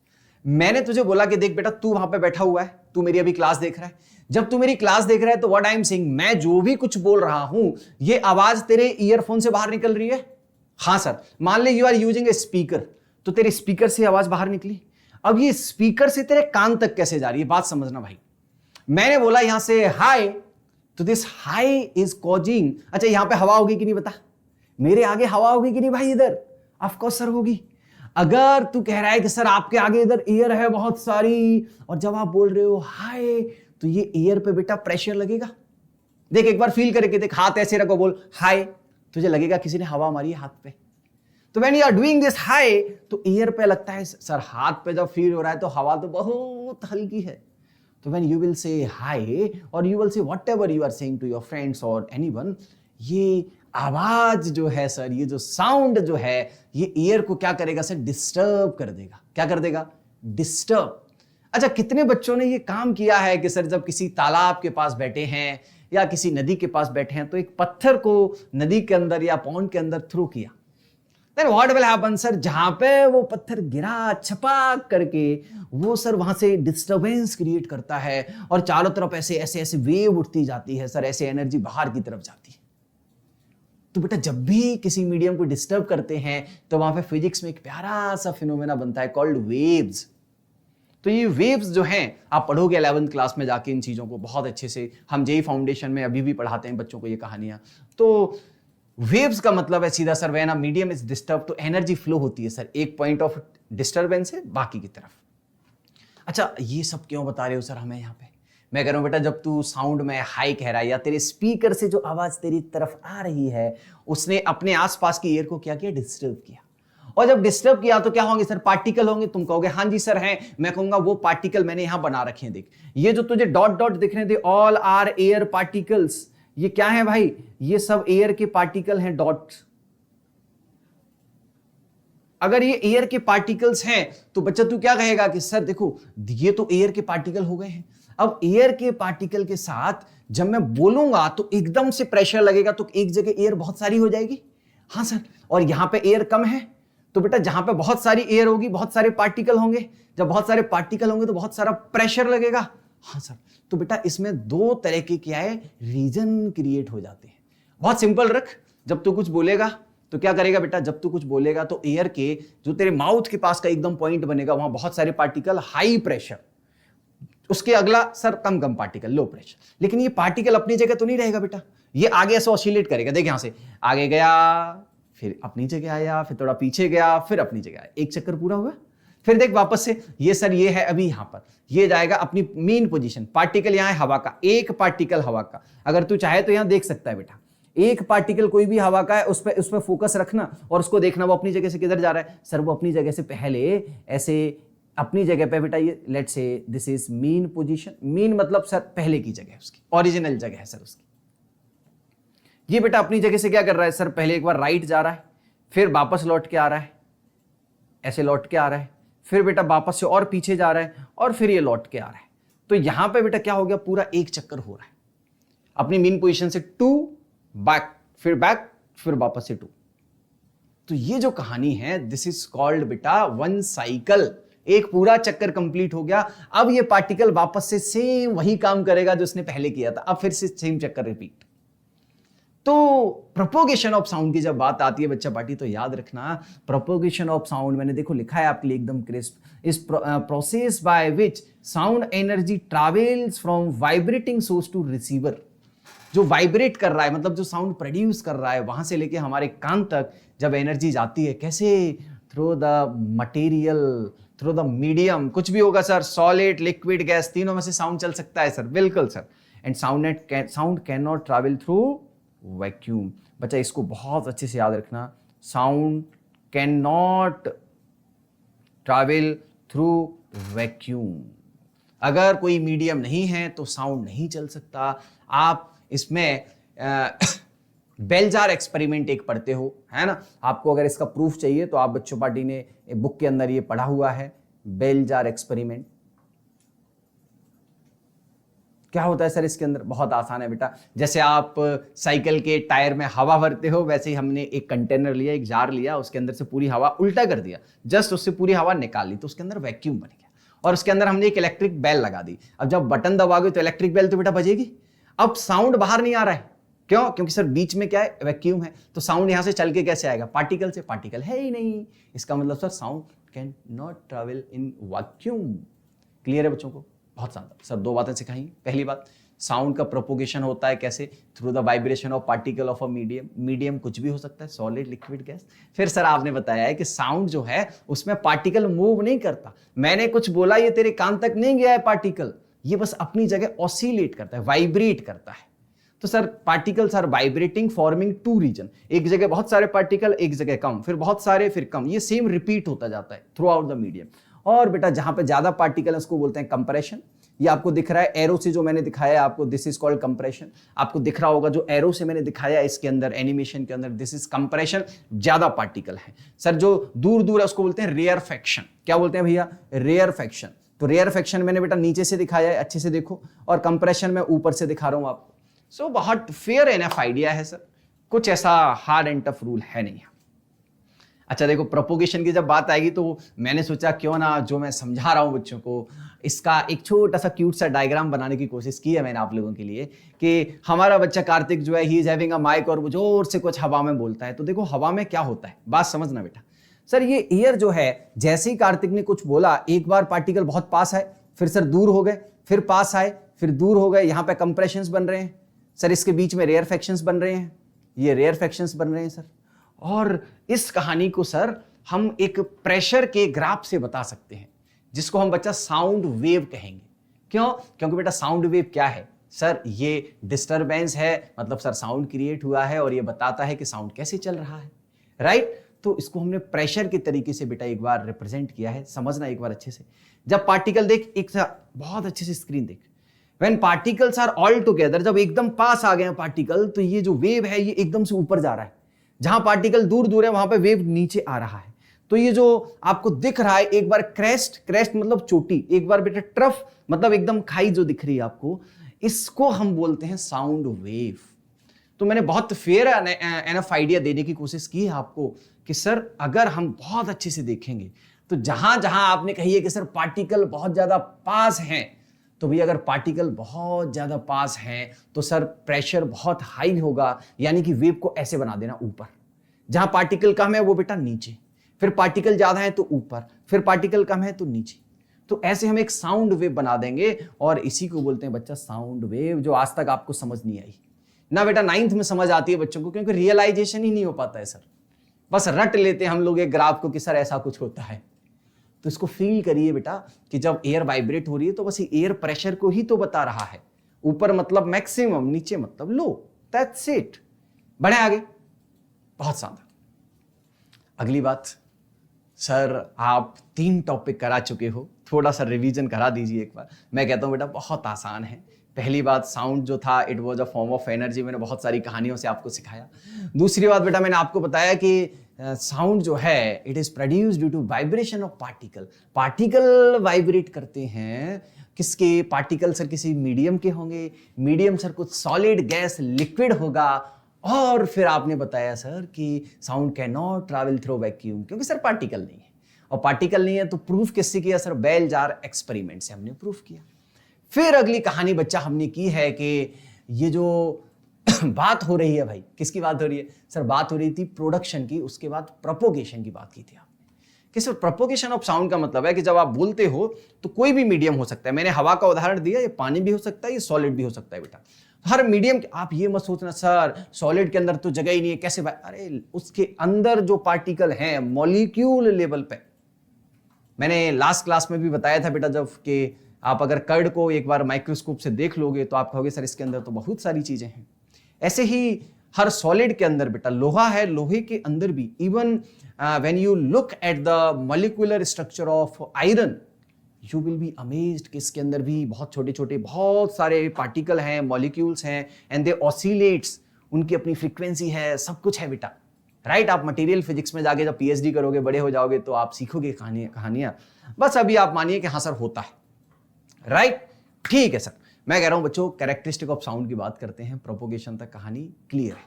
मैंने तुझे बोला कि देख बेटा, तू वहां पे बैठा हुआ है, तू मेरी अभी क्लास देख रहा है। जब तू मेरी क्लास देख रहा है तो व्हाट आई एम सेइंग, मैं जो भी कुछ बोल रहा हूं, ये आवाज तेरे ईयरफोन से बाहर निकल रही है। हाँ सर, मान ले you are using a speaker, तो तेरे स्पीकर से आवाज बाहर निकली। अब ये स्पीकर से तेरे कान तक कैसे जा रही है, बात समझना भाई। मैंने बोला यहां से हाई, तो दिस हाई इज कॉजिंग, अच्छा यहां पे हवा होगी कि नहीं बता, मेरे आगे हवा होगी कि नहीं भाई, इधर ऑफ कोर्स सर होगी। अगर तू कह रहा है कि सर आपके आगे इधर एयर है बहुत सारी, और जब आप बोल रहे हो हाय, तो ये एयर पे बेटा प्रेशर लगेगा। देख एक बार फील करके देख, हाथ ऐसे रखो, बोल हाय, तुझे लगेगा किसी ने हवा मारी है हाथ पे। तो when you are doing this hi, तो एयर पे लगता है सर, हाथ पे जब फील हो रहा है तो हवा तो बहुत हल्की है। तो when you will say hi, और you will say whatever you are saying to your friends और एनीवन, ये आवाज जो है सर, ये जो साउंड जो है, ये एयर को क्या करेगा सर, डिस्टर्ब कर देगा। क्या कर देगा, डिस्टर्ब। अच्छा, कितने बच्चों ने ये काम किया है कि सर जब किसी तालाब के पास बैठे हैं या किसी नदी के पास बैठे हैं, तो एक पत्थर को नदी के अंदर या पॉन्ड के अंदर थ्रो किया, then what will happen sir, जहां पे वो पत्थर गिरा छपाक करके, वो सर वहां से डिस्टर्बेंस क्रिएट करता है, और चारों तरफ ऐसे ऐसे ऐसे वेव उठती जाती है सर, ऐसे एनर्जी बाहर की तरफ जाती है। तो बेटा जब भी किसी मीडियम को डिस्टर्ब करते हैं, तो वहां पे फिजिक्स में एक प्यारा सा फिनोमेना बनता है कॉल्ड वेव्स। तो ये वेव्स जो हैं, आप पढ़ोगे 11th क्लास में जाके इन चीजों को बहुत अच्छे से, हम जेई फाउंडेशन में अभी भी पढ़ाते हैं बच्चों को ये कहानियां। तो वेव्स का मतलब है सीधा sir, when a medium is disturb, तो एनर्जी फ्लो होती है सर, एक पॉइंट ऑफ डिस्टर्बेंस से बाकी की तरफ। अच्छा, ये सब क्यों बता रहे हो सर हमें यहाँ पे? मैं कह रहा हूं बेटा, जब तू साउंड में हाई कह रहा है, या तेरे स्पीकर से जो आवाज तेरी तरफ आ रही है, उसने अपने आसपास की एयर को क्या किया, डिस्टर्ब किया। और जब डिस्टर्ब किया तो क्या होंगे सर, पार्टिकल होंगे। तुम कहोगे हाँ जी सर हैं, मैं कहूंगा वो पार्टिकल मैंने यहां बना रखे हैं, देख ये जो तुझे डॉट डॉट दिख रहे थे, ऑल आर एयर पार्टिकल्स। ये क्या है भाई, ये सब एयर के पार्टिकल हैं, डॉट। अगर ये एयर के पार्टिकल्स हैं, तो बच्चा तू क्या कहेगा कि सर देखो ये तो एयर के पार्टिकल हो गए हैं। अब एयर के पार्टिकल के साथ जब मैं बोलूंगा तो एकदम से प्रेशर लगेगा, तो एक जगह एयर बहुत सारी हो जाएगी। हाँ सर, और यहां पे एयर कम है, तो बेटा जहां पे बहुत सारी एयर होगी, बहुत सारे पार्टिकल होंगे, जब बहुत सारे पार्टिकल होंगे तो बहुत सारा प्रेशर लगेगा। हाँ सर, तो बेटा इसमें दो तरह के क्या है, रीजन क्रिएट हो जाते हैं। बहुत सिंपल रख, जब तू कुछ बोलेगा तो क्या करेगा बेटा, जब तू कुछ बोलेगा तो एयर के जो तेरे माउथ के पास का एकदम पॉइंट बनेगा, वहां बहुत सारे पार्टिकल, हाई प्रेशर, उसके अगला सर कम कम पार्टिकल, लो प्रेशर। लेकिन ये पार्टिकल अपनी जगह तो नहीं रहेगा बेटा, ये आगे ऐसे ऑसिलेट करेगा, देख यहां से आगे गया, फिर अपनी जगह आया, फिर थोड़ा पीछे गया, फिर अपनी जगह आया, एक चक्कर पूरा हुआ। फिर देख वापस से ये सर ये है अभी यहां पर, ये जाएगा अपनी मेन पोजीशन। पार्टिकल यहां है हवा का, एक पार्टिकल हवा का, अगर तू चाहे तो यहां देख सकता है बेटा, एक पार्टिकल कोई भी हवा का है, उस पर फोकस रखना और उसको देखना वो अपनी जगह से किधर जा रहा है। सर वो अपनी जगह से पहले ऐसे अपनी जगह पे बेटा, ये let's say this is mean position, mean मतलब सर पहले की जगह है उसकी, ओरिजिनल जगह है सर उसकी। ये बेटा अपनी जगह से क्या कर रहा है सर, पहले एक बार राइट जा रहा है, फिर वापस लौट के आ रहा है, ऐसे लौट के आ रहा है, फिर बेटा वापस से और पीछे जा रहा है, और फिर ये लौट के आ रहा है। तो यहां पे बेटा क्या हो गया, पूरा एक चक्कर हो रहा है अपनी मीन पोजीशन से टू बैक, फिर वापस से टू। तो ये जो कहानी है दिस इज कॉल्ड बेटा वन साइकिल, एक पूरा चक्कर कंप्लीट हो गया। अब ये पार्टिकल वापस से सेम वही काम करेगा जो उसने पहले किया था, अब फिर से सेम चक्कर रिपीट। तो प्रोपोगेशन ऑफ साउंड की जब बात आती है बच्चा पार्टी, तो याद रखना प्रोपोगेशन ऑफ साउंड मैंने देखो लिखा है आपके लिए एकदम क्रिस्प, इस process by which sound energy travels from vibrating source to receiver. जो वाइब्रेट कर रहा है मतलब जो साउंड प्रोड्यूस कर रहा है वहां से लेके हमारे कान तक जब एनर्जी जाती है, कैसे, through the material, through the medium, कुछ भी होगा सर, सॉलिड, लिक्विड, गैस, तीनों में से साउंड चल सकता है सर, बिल्कुल sir. And sound can not travel through vacuum. बच्चा इसको बहुत अच्छे से याद रखना, sound can not travel through vacuum. अगर कोई मीडियम नहीं है तो साउंड नहीं चल सकता। आप इसमें बेलजार एक्सपेरिमेंट एक पढ़ते हो, है ना, आपको अगर इसका प्रूफ चाहिए तो आप बच्चों पार्टी ने बुक के अंदर ये पढ़ा हुआ है, बेलजार एक्सपेरिमेंट। क्या होता है सर इसके अंदर, बहुत आसान है बेटा, जैसे आप साइकिल के टायर में हवा भरते हो वैसे ही हमने एक कंटेनर लिया, एक जार लिया, उसके अंदर से पूरी हवा उल्टा कर दिया, जस्ट उससे पूरी हवा निकाल ली, तो उसके अंदर वैक्यूम बन गया, और उसके अंदर हमने एक इलेक्ट्रिक बेल लगा दी। अब जब बटन दबाओगे तो इलेक्ट्रिक बेल तो बेटा बजेगी। अब साउंड बाहर नहीं आ रहा है, क्यों, क्योंकि सर बीच में क्या है, वैक्यूम है, तो साउंड यहां से चल के कैसे आएगा, पार्टिकल से, पार्टिकल है ही नहीं, इसका मतलब sir sound can not travel in vacuum. Clear है बच्चों को, बहुत शानदार सर, दो बातें सिखाई। पहली बात, साउंड का प्रोपोगेशन होता है कैसे, through the vibration of particle of a medium, medium कुछ भी हो सकता है, सॉलिड, लिक्विड, गैस। फिर सर आपने बताया है कि साउंड जो है उसमें पार्टिकल मूव नहीं करता, मैंने कुछ बोला ये तेरे कान तक नहीं गया है पार्टिकल, ये बस अपनी जगह ऑसिलेट करता है, वाइब्रेट करता है। तो sir particles are vibrating forming two region, एक जगह बहुत सारे पार्टिकल, एक जगह कम, फिर बहुत सारे, फिर कम, ये सेम रिपीट होता जाता है थ्रू आउट द मीडियम। और बेटा जहां पे ज्यादा पार्टिकल है उसको बोलते हैं कंप्रेशन। ये आपको दिख रहा है एरो से जो मैंने दिखाया है आपको, दिस इज कॉल्ड कंप्रेशन। आपको दिख रहा होगा जो एरो से मैंने दिखाया इसके अंदर एनिमेशन के अंदर, दिस इज कंप्रेशन, ज्यादा पार्टिकल है। सर जो दूर दूर है उसको बोलते हैं रेयरफेक्शन। क्या बोलते हैं भैया, रेयरफेक्शन। तो रेयरफेक्शन मैंने बेटा नीचे से दिखाया है, अच्छे से देखो, और कंप्रेशन मैं ऊपर से दिखा रहा हूं आपको। सो बहुत फेयर एनफ आइडिया है सर, कुछ ऐसा हार्ड एंड टफ रूल है नहीं। अच्छा देखो, प्रोपोगेशन की जब बात आएगी तो मैंने सोचा क्यों ना जो मैं समझा रहा हूं बच्चों को, इसका एक छोटा सा क्यूट सा डायग्राम बनाने की कोशिश की है मैंने आप लोगों के लिए, कि हमारा बच्चा कार्तिक जो है he is having a mic और वो जोर से कुछ हवा में बोलता है। तो देखो हवा में क्या होता है, बात समझना बेटा। सर ये एयर जो है, जैसे ही कार्तिक ने कुछ बोला, एक बार पार्टिकल बहुत पास आए, फिर सर दूर हो गए, फिर पास आए, फिर दूर हो गए, यहां पे कंप्रेशंस बन रहे हैं सर, इसके बीच में रेयरफेक्शंस बन रहे हैं, ये रेयरफेक्शंस बन रहे हैं सर। और इस कहानी को सर हम एक प्रेशर के ग्राफ से बता सकते हैं, जिसको हम बच्चा साउंड वेव कहेंगे। क्यों, क्योंकि बेटा साउंड वेव क्या है सर, ये डिस्टरबेंस है, मतलब सर साउंड क्रिएट हुआ है और ये बताता है कि साउंड कैसे चल रहा है, राइट। तो इसको हमने प्रेशर के तरीके से बेटा एक बार रिप्रेजेंट किया है, समझना एक बार अच्छे से। जब पार्टिकल देख, एक बहुत अच्छे से स्क्रीन देख, When particles are all together, जब एकदम पास आ गए पार्टिकल, तो ये जो वेव है ये एकदम से ऊपर जा रहा है, जहां पार्टिकल दूर दूर है वहां पे वेव नीचे आ रहा है। तो ये जो आपको दिख रहा है, एक बार क्रेस्ट, क्रेस्ट मतलब चोटी, एक बार बेटा ट्रफ मतलब एकदम खाई जो दिख रही है आपको, इसको हम बोलते हैं साउंड वेव। तो मैंने बहुत फेयर एनफ आइडिया देने की कोशिश की है आपको कि सर अगर हम बहुत अच्छे से देखेंगे तो जहां जहां आपने कही है कि सर पार्टिकल बहुत ज्यादा पास हैं, तो भैया अगर पार्टिकल बहुत ज्यादा पास हैं तो सर प्रेशर बहुत हाई होगा, यानी कि वेव को ऐसे बना देना ऊपर, जहां पार्टिकल कम है वो बेटा नीचे, फिर पार्टिकल ज्यादा है तो ऊपर, फिर पार्टिकल कम है तो नीचे। तो ऐसे हम एक साउंड वेव बना देंगे और इसी को बोलते हैं बच्चा साउंड वेव, जो आज तक आपको समझ नहीं आई। ना बेटा 9th में समझ आती है बच्चों को, क्योंकि रियलाइजेशन ही नहीं हो पाता है सर। बस रट लेते हैं हम लोग एक ग्राफ को कि सर ऐसा कुछ होता है। तो इसको फील करिए बेटा कि जब एयर वाइब्रेट हो रही है तो बस एयर प्रेशर को ही तो बता रहा है। ऊपर मतलब मैक्सिमम, नीचे मतलब लो, दैट्स इट। बढ़े आगे। बहुत शानदार। अगली बात, सर आप 3 टॉपिक करा चुके हो, थोड़ा सा रिवीजन करा दीजिए एक बार। मैं कहता हूं बेटा बहुत आसान है। पहली बात, साउंड जो था it was a form of energy, मैंने बहुत सारी कहानियों से आपको सिखाया। दूसरी बात बेटा, मैंने आपको बताया कि साउंड जो है it is produced due to vibration of particle. Particle vibrate करते हैं, किसके पार्टिकल सर? किसी मीडियम के होंगे, मीडियम सर कुछ सॉलिड, गैस, लिक्विड होगा। और फिर आपने बताया सर कि sound can not travel through vacuum, क्योंकि सर पार्टिकल नहीं है। और पार्टिकल नहीं है तो प्रूफ किससे किया सर? बेल जार एक्सपेरिमेंट से हमने प्रूफ किया। फिर अगली कहानी बच्चा हमने की है कि ये जो बात हो रही है भाई, किसकी बात हो रही है सर? बात हो रही थी प्रोडक्शन की, उसके बाद प्रोपोगेशन की बात की थी आपने कि सर प्रोपोगेशन ऑफ साउंड का मतलब है कि जब आप बोलते हो तो कोई भी मीडियम हो सकता है। मैंने हवा का उदाहरण दिया, ये पानी भी हो सकता है, ये सॉलिड भी हो सकता है बेटा। हर मीडियम, आप ये मत सोचना सर सॉलिड के अंदर तो जगह ही नहीं है, कैसे भाई? अरे उसके अंदर जो पार्टिकल हैं मॉलिक्यूल लेवल पे, मैंने लास्ट क्लास में भी बताया था बेटा, जब कि आप अगर कर्ड को एक बार माइक्रोस्कोप से देख लोगे तो आप कहोगे सर इसके अंदर तो बहुत सारी चीजें हैं। ऐसे ही हर सॉलिड के अंदर बेटा लोहा है, लोहे के अंदर भी even when you look at the molecular structure of iron you will be amazed कि इसके अंदर भी बहुत छोटे छोटे बहुत सारे पार्टिकल हैं, मॉलिक्यूल्स हैं, एंड दे ऑसिलेट्स, उनकी अपनी फ्रीक्वेंसी है, सब कुछ है बेटा। राइट आप मटेरियल फिजिक्स में जाके जब पीएचडी करोगे, बड़े हो जाओगे तो आप सीखोगे कहानियां। बस अभी आप मानिए कि हाँ सर होता है। राइट ठीक है सर। मैं कह रहा हूं बच्चों कैरेक्टरिस्टिक ऑफ साउंड की बात करते हैं, प्रोपोगेशन तक कहानी क्लियर है।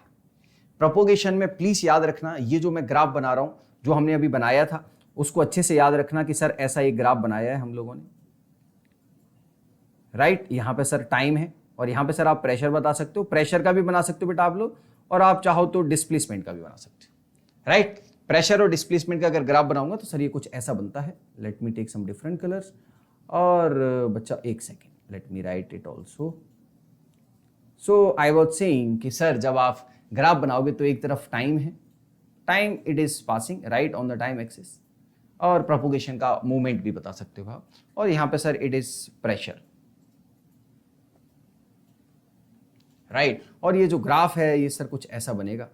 प्रोपोगेशन में प्लीज याद रखना, ये जो मैं ग्राफ बना रहा हूं, जो हमने अभी बनाया था उसको अच्छे से याद रखना कि सर ऐसा एक ग्राफ बनाया है हम लोगों ने। राइट यहां पे सर टाइम है और यहां पे सर आप प्रेशर बता सकते हो, प्रेशर का भी बना सकते हो बेटा आप लोग, और आप चाहो तो डिस्प्लेसमेंट का भी बना सकते हो। राइट प्रेशर और डिस्प्लेसमेंट का अगर ग्राफ बनाऊंगा तो सर ये कुछ ऐसा बनता है। Let me take some different colours. और बच्चा एक second, let me write it also. So I was saying कि सर जब आप ग्राफ बनाओगे तो एक तरफ टाइम है, time it is passing right on the time axis, और प्रोपोगेशन का मूवमेंट भी बता सकते हो आप, और यहां पे sir it is pressure. Right और ये जो ग्राफ है ये सर कुछ ऐसा बनेगा।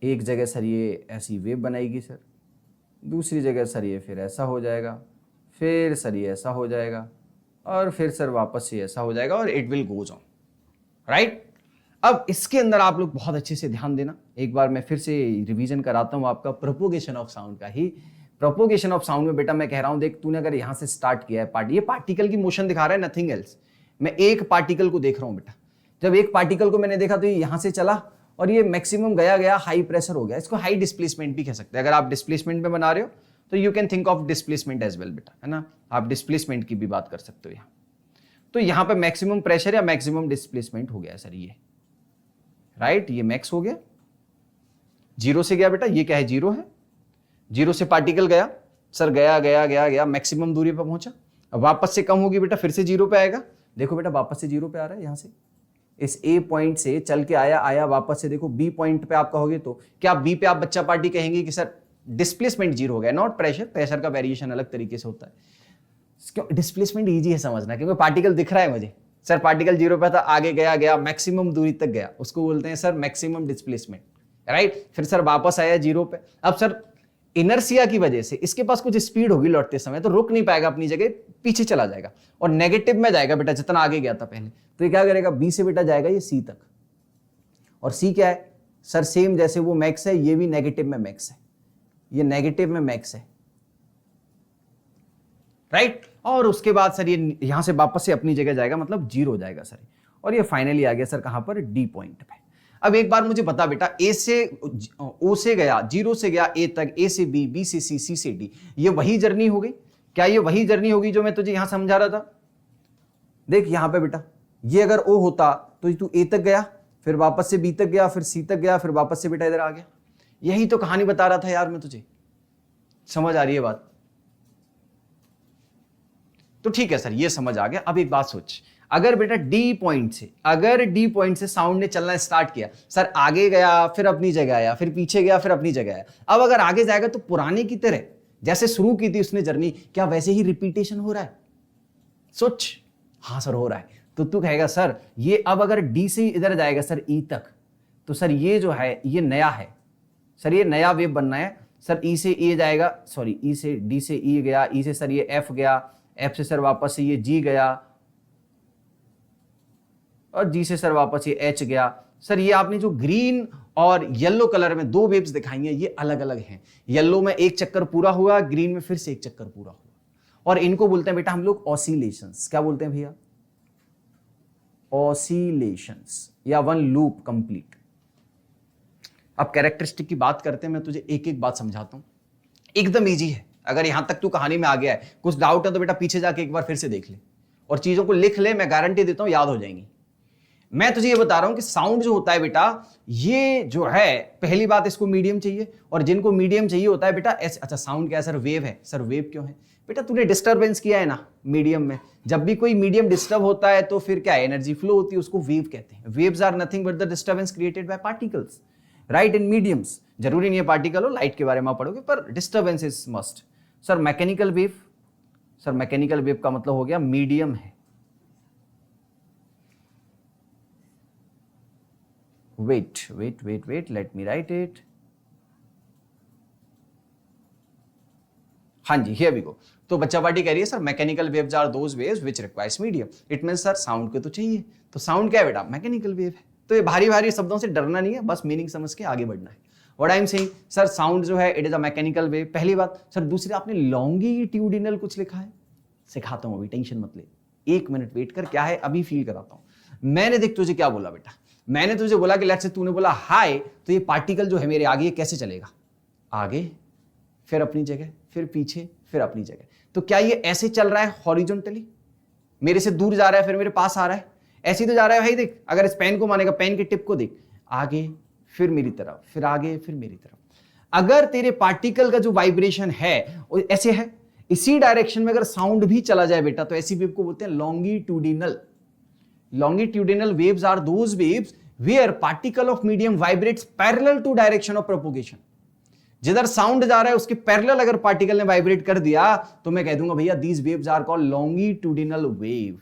एक जगह सर ये ऐसी वेव बनाएगी सर, दूसरी जगह सर ये फिर ऐसा हो जाएगा, फिर सर ये ऐसा हो जाएगा, और फिर सर वापस से ऐसा हो जाएगा, और it will goes on. Right अब इसके अंदर आप लोग बहुत अच्छे से ध्यान देना, एक बार मैं फिर से रिवीजन कराता हूं आपका प्रोपोगेशन ऑफ साउंड का ही। प्रोपोगेशन ऑफ साउंड में बेटा मैं कह रहा हूं देख, तूने अगर यहां से स्टार्ट किया है ये पार्टिकल की मोशन दिखा रहा है, नथिंग एल्स। मैं एक पार्टिकल को देख रहा हूं बेटा, जब एक पार्टिकल को मैंने देखा तो ये यहां से चला और ये मैक्सिमम गया गया हाई प्रेशर हो गया, इसको हाई डिस्प्लेसमेंट भी कह सकते हैं। अगर आप डिस्प्लेसमेंट में बना रहे हो तो you can think of displacement as well बेटा, है ना, आप डिस्प्लेसमेंट की भी बात कर सकते हो यहाँ। तो यहाँ पे मैक्सिमम प्रेशर या मैक्सिमम डिस्प्लेसमेंट हो गया सर ये। राइट ये मैक्स हो गया, जीरो से गया बेटा, ये क्या है जीरो है, जीरो से पार्टिकल गया सर, गया गया गया गया मैक्सिमम दूरी पर पहुंचा, अब वापस से कम होगी बेटा, फिर से जीरो पे आएगा। देखो बेटा वापस से जीरो पे आ रहा है, यहां से इस ए पॉइंट से चल के आया वापस से देखो बी पॉइंट पे आप कहोगे तो क्या बी पे आप बच्चा पार्टी कहेंगे कि सर डिस्प्लेसमेंट जीरो हो गया, नॉट प्रेशर, प्रेशर का वेरिएशन अलग तरीके से होता है। क्यों डिस्प्लेसमेंट इजी है समझना, क्योंकि पार्टिकल दिख रहा है मुझे, सर पार्टिकल जीरो पे था, आगे गया गया मैक्सिमम दूरी तक गया, उसको बोलते हैं सर मैक्सिमम डिस्प्लेसमेंट। राइट फिर सर वापस आया जीरो पे, अब सर इनर्सिया की वजह से इसके पास कुछ स्पीड होगी लौटते समय, तो रुक नहीं पाएगा अपनी जगह, पीछे चला जाएगा और नेगेटिव में जाएगा बेटा जितना आगे गया था पहले। तो ये क्या करेगा, बी से बेटा जाएगा ये सी तक, और सी क्या है सर, सेम जैसे वो मैक्स है ये भी नेगेटिव में मैक्स है, ये नेगेटिव में मैक्स है। राइट और उसके बाद सर ये यहां से वापस से अपनी जगह जाएगा, मतलब जीरो हो जाएगा सर, और ये फाइनली आ गया सर कहां पर, डी पॉइंट पे। अब एक बार मुझे बता बेटा, ए से ओ से गया, जीरो से गया ए तक, ए से बी, बी से सी, सी से डी, ये वही जर्नी हो गई क्या? ये वही जर्नी होगी जो मैं तुझे यहां समझा रहा था। देख यहां पे बेटा ये अगर ओ होता तो तू ए तक गया, फिर वापस से बी तक गया, फिर सी तक गया, फिर वापस से बेटा इधर आ गया। यही तो कहानी बता रहा था यार मैं तुझे, समझ आ रही है बात? तो ठीक है सर ये समझ आ गया। अब एक बात सोच, अगर बेटा डी पॉइंट से साउंड ने चलना स्टार्ट किया, सर आगे गया फिर अपनी जगह आया, फिर पीछे गया फिर अपनी जगह आया, अब अगर आगे जाएगा तो पुराने की तरह जैसे शुरू की थी उसने जर्नी, क्या वैसे ही रिपीटेशन हो रहा है? सोच। हाँ सर हो रहा है। तो तू कहेगा सर ये अब अगर डी से इधर जाएगा सर ई तक, तो सर ये जो है ये नया है, सर ये नया वेव बनना है, सर ई से ए जाएगा, सॉरी ई से डी से ई गया, ई से सर ये एफ गया, एफ से सर वापस से ये जी गया, और जी से सर वापस ये एच गया। सर ये आपने जो ग्रीन और येलो कलर में दो वेव्स दिखाई हैं ये अलग अलग हैं। येलो में एक चक्कर पूरा हुआ, ग्रीन में फिर से एक चक्कर पूरा हुआ, और इनको बोलते हैं बेटा हम लोग ऑसिलेशंस। क्या बोलते हैं भैया? ऑसिलेशंस, या वन लूप कंप्लीट। अब कैरेक्टरिस्टिक की बात करते हैं, मैं तुझे एक एक बात समझाता हूं, एकदम इजी है। अगर यहां तक तू कहानी में आ गया है, कुछ डाउट है तो बेटा पीछे जाके एक बार फिर से देख ले और चीजों को लिख ले, मैं गारंटी देता हूं याद हो जाएंगी। मैं तुझे ये बता रहा हूं कि साउंड जो होता है बेटा, ये जो है पहली बात इसको मीडियम चाहिए, और जिनको मीडियम चाहिए होता है बेटा अच्छा साउंड क्या है सर? वेव है। सर वेव क्यों है बेटा? तूने डिस्टर्बेंस किया है ना मीडियम में। जब भी कोई मीडियम डिस्टर्ब होता है तो फिर क्या एनर्जी फ्लो होती है, उसको वेव कहते हैं। Waves are nothing but the disturbance created by particles, right, in mediums. जरूरी नहीं है पार्टिकल हो, लाइट के बारे में आप पढ़ोगे, पर disturbance is must. Sir mechanical wave, sir mechanical wave का मतलब हो गया मीडियम है। wait, let me write it. हाँ जी, here we go. तो बच्चा पार्टी कह रही है sir mechanical waves are those waves which requires medium. It means sir sound को तो चाहिए, तो साउंड क्या है बेटा? मैकेनिकल वेव है। तो ये भारी भारी शब्दों से डरना नहीं है, बस मीनिंग समझ के आगे बढ़ना है। What I am saying, sir sound जो है it is a mechanical wave, पहली बात। सर दूसरी, आपने लॉन्गिट्यूडिनल कुछ लिखा है, सिखाता हूं अभी, टेंशन मत ले, एक मिनट वेट कर, क्या है अभी फील कराता हूं। मैंने देख तुझे क्या बोला बेटा, मैंने तुझे बोला कि लेट्स से तूने बोला हाय, तो ये पार्टिकल जो है मेरे आगे ये कैसे चलेगा? आगे फिर अपनी जगह, फिर पीछे, फिर अपनी जगह। तो क्या ये ऐसे चल रहा है हॉरिजॉन्टली, मेरे से दूर जा रहा है फिर मेरे पास आ रहा है? ऐसे तो जा रहा है भाई। देख अगर इस पेन को मानेगा, पेन के टिप को देख, आगे फिर मेरी तरफ, फिर आगे फिर मेरी तरफ। अगर तेरे पार्टिकल का जो वाइब्रेशन है वो ऐसे है, इसी डायरेक्शन में अगर साउंड भी चला जाए बेटा, तो ऐसी वेव को बोलते हैं longitudinal. Longitudinal waves are those waves where particle of medium vibrates parallel to direction of propagation. जिधर साउंड जा रहा है उसके पैरेलल अगर पार्टिकल ने वाइब्रेट कर दिया तो मैं कह दूंगा भैया these waves are called longitudinal wave.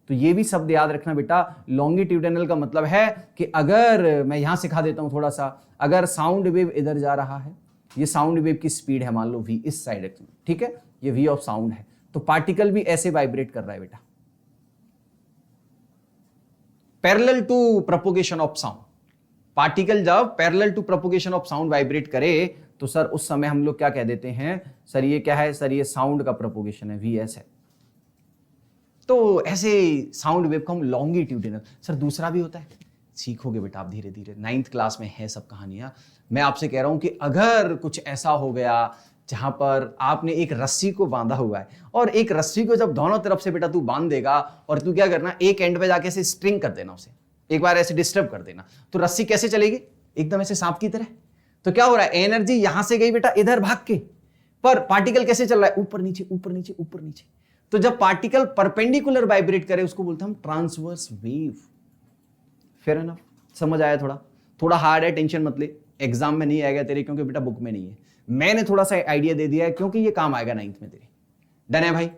तो ये भी शब्द याद रखना बेटा, longitudinal का मतलब है कि अगर मैं यहां सिखा देता हूं थोड़ा सा, अगर साउंड वेव इधर जा रहा है, ये साउंड वेव की स्पीड है मान लो v इस साइड, ठीक है, ये v ऑफ साउंड है, तो पार्टिकल भी ऐसे वाइब्रेट कर रहा है बेटा, parallel to propagation of sound. Particle जब parallel to propagation of sound vibrate करे तो सर उस समय हम लोग क्या कह देते हैं? सर ये क्या है? सर ये साउंड का प्रोपोगेशन है, वीएस है। तो ऐसे साउंड वेव को हम लॉन्गिट्यूडिनल। सर दूसरा भी होता है, सीखोगे बेटा आप धीरे धीरे, 9th क्लास में है सब कहानियां। मैं आपसे कह रहा हूं कि अगर कुछ ऐसा हो गया जहां पर आपने एक रस्सी को बांधा हुआ है, और एक रस्सी को जब दोनों तरफ से बेटा तू बांध देगा, और तू क्या करना, एक एंड पे जाके ऐसे स्ट्रिंग कर देना, उसे एक बार ऐसे डिस्टर्ब कर देना, तो रस्सी कैसे चलेगी? एकदम ऐसे सांप की तरह। तो क्या हो रहा है, एनर्जी यहां से गई बेटा इधर भाग के, पर पार्टिकल कैसे चल रहा है? ऊपर नीचे ऊपर नीचे ऊपर नीचे। तो जब पार्टिकल परपेंडिकुलर वाइब्रेट करे उसको बोलते हैं हम ट्रांसवर्स वेव। फेयर एनफ, समझ आया? थोड़ा हार्ड है, टेंशन मत ले, एग्जाम में नहीं आएगा तेरे, क्योंकि बेटा बुक में नहीं है, मैंने थोड़ा सा आइडिया दे दिया है क्योंकि ये काम आएगा 9th में तेरे। डन है भाई?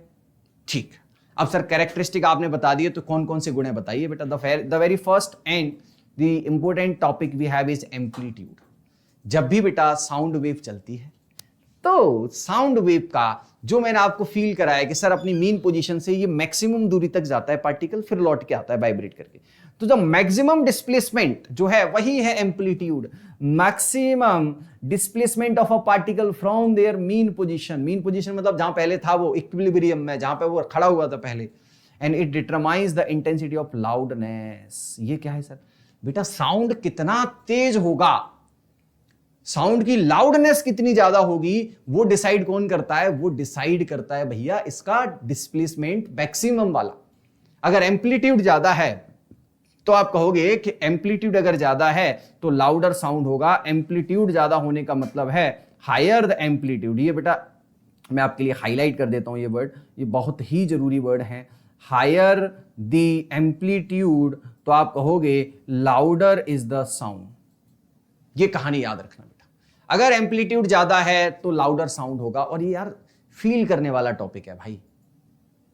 ठीक। अब सर कैरेक्टरिस्टिक आपने बता दिए, तो कौन कौन से गुण है बताइए बेटा। The very first and the important topic we have is amplitude. जब भी बेटा साउंड वेव चलती है तो साउंड वेव का जो मैंने आपको फील कराया कि सर अपनी मीन पोजीशन से ये मैक्सिमम दूरी तक जाता है पार्टिकल, फिर लौट के आता है वाइब्रेट करके, तो जब मैक्सिमम डिस्प्लेसमेंट जो है वही है amplitude. Maximum displacement of a particle from there mean position. Mean position मतलब जहां पहले था वो इक्विलिब्रियम में, जहां पे वो खड़ा हुआ था पहले, and it determines the intensity of loudness. ये क्या है सर? बेटा साउंड कितना तेज होगा, साउंड की लाउडनेस कितनी ज्यादा होगी, वो डिसाइड कौन करता है? वो डिसाइड करता है भैया इसका डिस्प्लेसमेंट मैक्सिमम वाला। अगर एम्पलीट्यूड ज्यादा है तो आप कहोगे कि एम्पलीट्यूड अगर ज्यादा है तो लाउडर साउंड होगा। एम्पलीट्यूड ज्यादा होने का मतलब है हायर द एम्पलीट्यूड। ये बेटा मैं आपके लिए हाईलाइट कर देता हूं ये वर्ड, ये बहुत ही जरूरी वर्ड है। हायर द एम्पलीट्यूड तो आप कहोगे लाउडर इज द साउंड। ये कहानी याद रखना बेटा, अगर एम्पलीट्यूड ज्यादा है तो लाउडर साउंड होगा। और ये यार फील करने वाला टॉपिक है भाई,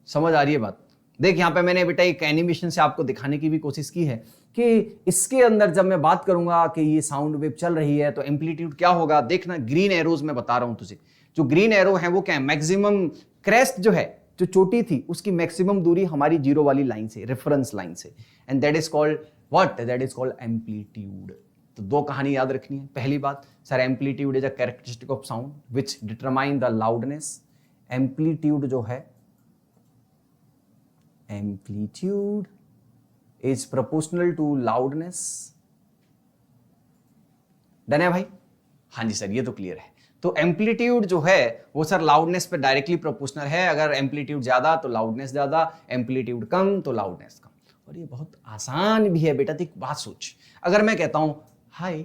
समझ आ रही है बात। देख यहां पे मैंने बेटा एक एनिमेशन से आपको दिखाने की भी कोशिश की है कि इसके अंदर जब मैं बात करूंगा कि ये साउंड वेव चल रही है तो एम्पलीट्यूड क्या होगा। देखना ग्रीन एरोज में बता रहा हूं तुझे, जो ग्रीन एरो है वो क्या है, मैक्सिमम क्रेस्ट जो है, जो चोटी थी उसकी मैक्सिमम दूरी हमारी जीरो वाली लाइन से, रेफरेंस लाइन से, and that is called what, that is called amplitude. तो दो कहानी याद रखनी है। पहली बात sir, amplitude is a characteristic of sound which determine the loudness. Amplitude जो है, amplitude is proportional to loudness. Done है भाई? हाँ जी सर, ये तो क्लियर है। तो एम्पलीट्यूड जो है वो सर लाउडनेस पे डायरेक्टली प्रोपोर्शनल है। अगर एम्पलीट्यूड ज्यादा तो लाउडनेस ज्यादा, एम्पलीट्यूड कम तो लाउडनेस कम। और ये बहुत आसान भी है बेटा। एक बात सोच, अगर मैं कहता हूं हाय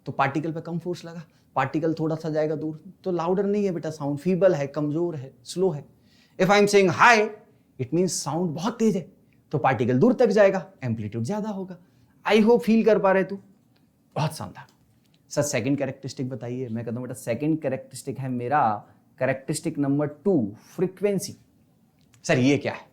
तो पार्टिकल पे कम फोर्स लगा, पार्टिकल थोड़ा सा जाएगा दूर तो लाउडर नहीं है बेटा, साउंड फीबल है, कमजोर है, स्लो है। If I am saying hi it means sound बहुत तेज है, तो पार्टिकल दूर तक जाएगा, एम्पलीट्यूड ज्यादा होगा। आई होप फील कर पा रहे तू, बहुत शानदार। सर सेकंड कैरेक्टरिस्टिक बताइए। मैं कहता हूं बेटा सेकंड कैरेक्टरिस्टिक है मेरा कैरेक्टरिस्टिक नंबर 2, फ्रीक्वेंसी। सर ये क्या है?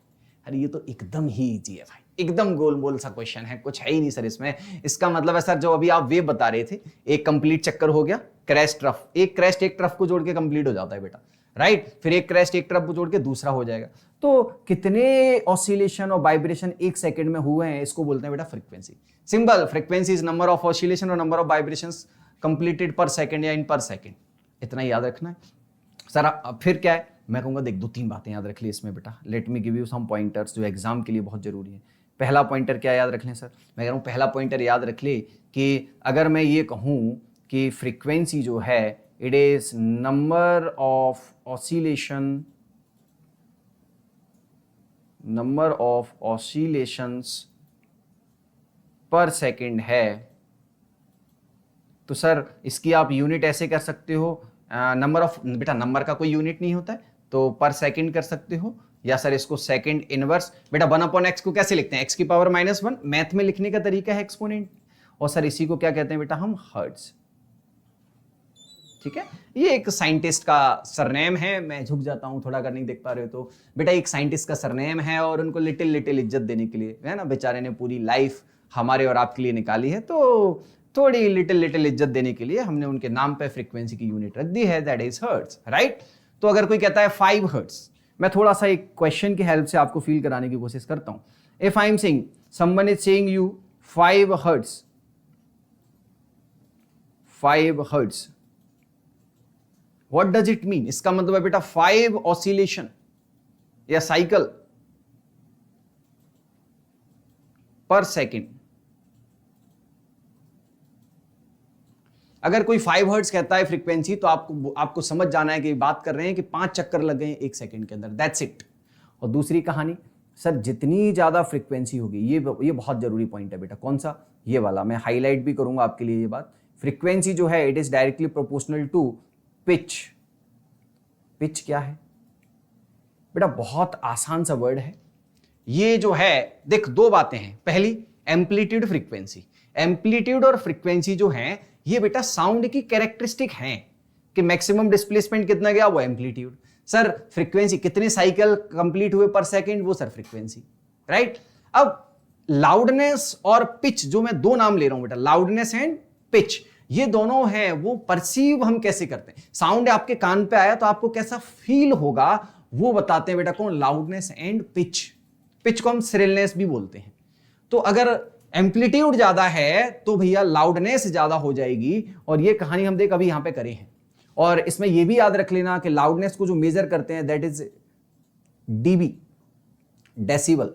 अरे ये तो एकदम ही इजी है भाई, एकदम गोल मोल सा क्वेश्चन है, कुछ है ही नहीं सर इसमें। इसका मतलब है सर जो अभी आप वेव बता रहे थे, एक कंप्लीट चक्कर हो गया, क्रेस्ट ट्रफ, एक क्रेस्ट एक ट्रफ को जोड़ के कंप्लीट हो जाता है बेटा, राइट। फिर एक क्रेस्ट एक ट्रफ को जोड़ के दूसरा हो जाएगा। तो कितने ऑसिलेशन और वाइब्रेशन एक सेकंड में हुए हैं, इसको बोलते हैं बेटा frequency. Simple, frequency is number of oscillation और नंबर ऑफ वाइब्रेशंस कंप्लीटेड पर सेकंड या इन पर सेकंड। इतना याद रखना है सर। फिर क्या है, मैं कहूंगा देख 2-3 बातें याद रख ली इसमें बेटा। Let me give you some pointers जो एग्जाम के लिए बहुत जरूरी है। पहला पॉइंटर क्या याद रख लें सर? मैं कह रहा हूं पहला पॉइंटर याद रख ले कि अगर मैं ये कहूं कि फ्रीक्वेंसी जो है it is number of oscillations पर सेकंड है, तो सर इसकी आप यूनिट ऐसे कर सकते हो, नंबर ऑफ, बेटा नंबर का कोई यूनिट नहीं होता है तो पर सेकंड कर सकते हो, या सर इसको सेकंड इनवर्स। बेटा 1/x को कैसे लिखते हैं, x की पावर -1, मैथ में लिखने का तरीका है एक्सपोनेंट। और सर इसी को क्या कहते हैं बेटा हम, हर्ट्ज। ठीक है, ये एक साइंटिस्ट का सरनेम है। मैं झुक जाता हूं थोड़ा, अगर नहीं देख पा रहे हो तो बेटा एक साइंटिस्ट का सरनेम है और उनको लिटिल लिटिल इज्जत देने के लिए, है ना, बेचारे ने पूरी लाइफ हमारे और आपके लिए निकाली है, तो थोड़ी लिटिल लिटिल इज्जत देने के लिए हमने उनके नाम पे फ्रीक्वेंसी की यूनिट रख दी है, दैट इज हर्ट्ज, राइट। तो अगर कोई कहता है 5 हर्ट्ज, मैं थोड़ा सा एक क्वेश्चन की हेल्प से आपको फील कराने की कोशिश करता हूं। If I am saying, someone is saying you 5 hertz, 5 hertz, what does it mean? इसका मतलब है बेटा 5 ऑसिलेशन या साइकिल पर सेकेंड। अगर कोई 5 हर्ट्ज कहता है फ्रीक्वेंसी, तो आपको समझ जाना है कि बात कर रहे हैं कि 5 चक्कर लग गए एक सेकंड के अंदर, दैट्स इट। और दूसरी कहानी सर, जितनी ज्यादा फ्रीक्वेंसी होगी, ये बहुत जरूरी पॉइंट है बेटा। कौन सा? ये वाला, मैं हाईलाइट भी करूंगा आपके लिए ये बात। फ्रीक्वेंसी जो है it is directly proportional to pitch. Pitch क्या है बेटा? बहुत आसान सा वर्ड है ये जो है। देख दो बातें हैं, पहली एम्पलीट्यूड फ्रीक्वेंसी। एम्पलीट्यूड और फ्रीक्वेंसी जो है ये बेटा साउंड की कैरेक्टरिस्टिक हैं कि मैक्सिमम डिस्प्लेसमेंट कितना गया, वो एम्पलीट्यूड। सर फ्रीक्वेंसी कितने साइकिल कंप्लीट हुए पर सेकंड, वो सर फ्रीक्वेंसी, राइट। अब लाउडनेस और पिच, जो मैं दो नाम ले रहा हूं बेटा, लाउडनेस एंड पिच, ये दोनों हैं, वो परसीव हम कैसे करते हैं। साउंड आपके कान पे आया तो आपको कैसा फील होगा, वो बताते हैं बेटा कौन, लाउडनेस एंड पिच। पिच को हम श्रिलनेस भी बोलते हैं। तो अगर एम्पलीट्यूड ज्यादा है तो भैया लाउडनेस ज्यादा हो जाएगी। और ये कहानी हम देख अभी यहां पे करे हैं। और इसमें यह भी याद रख लेना कि लाउडनेस को जो मेजर करते हैं that is dB, decibel.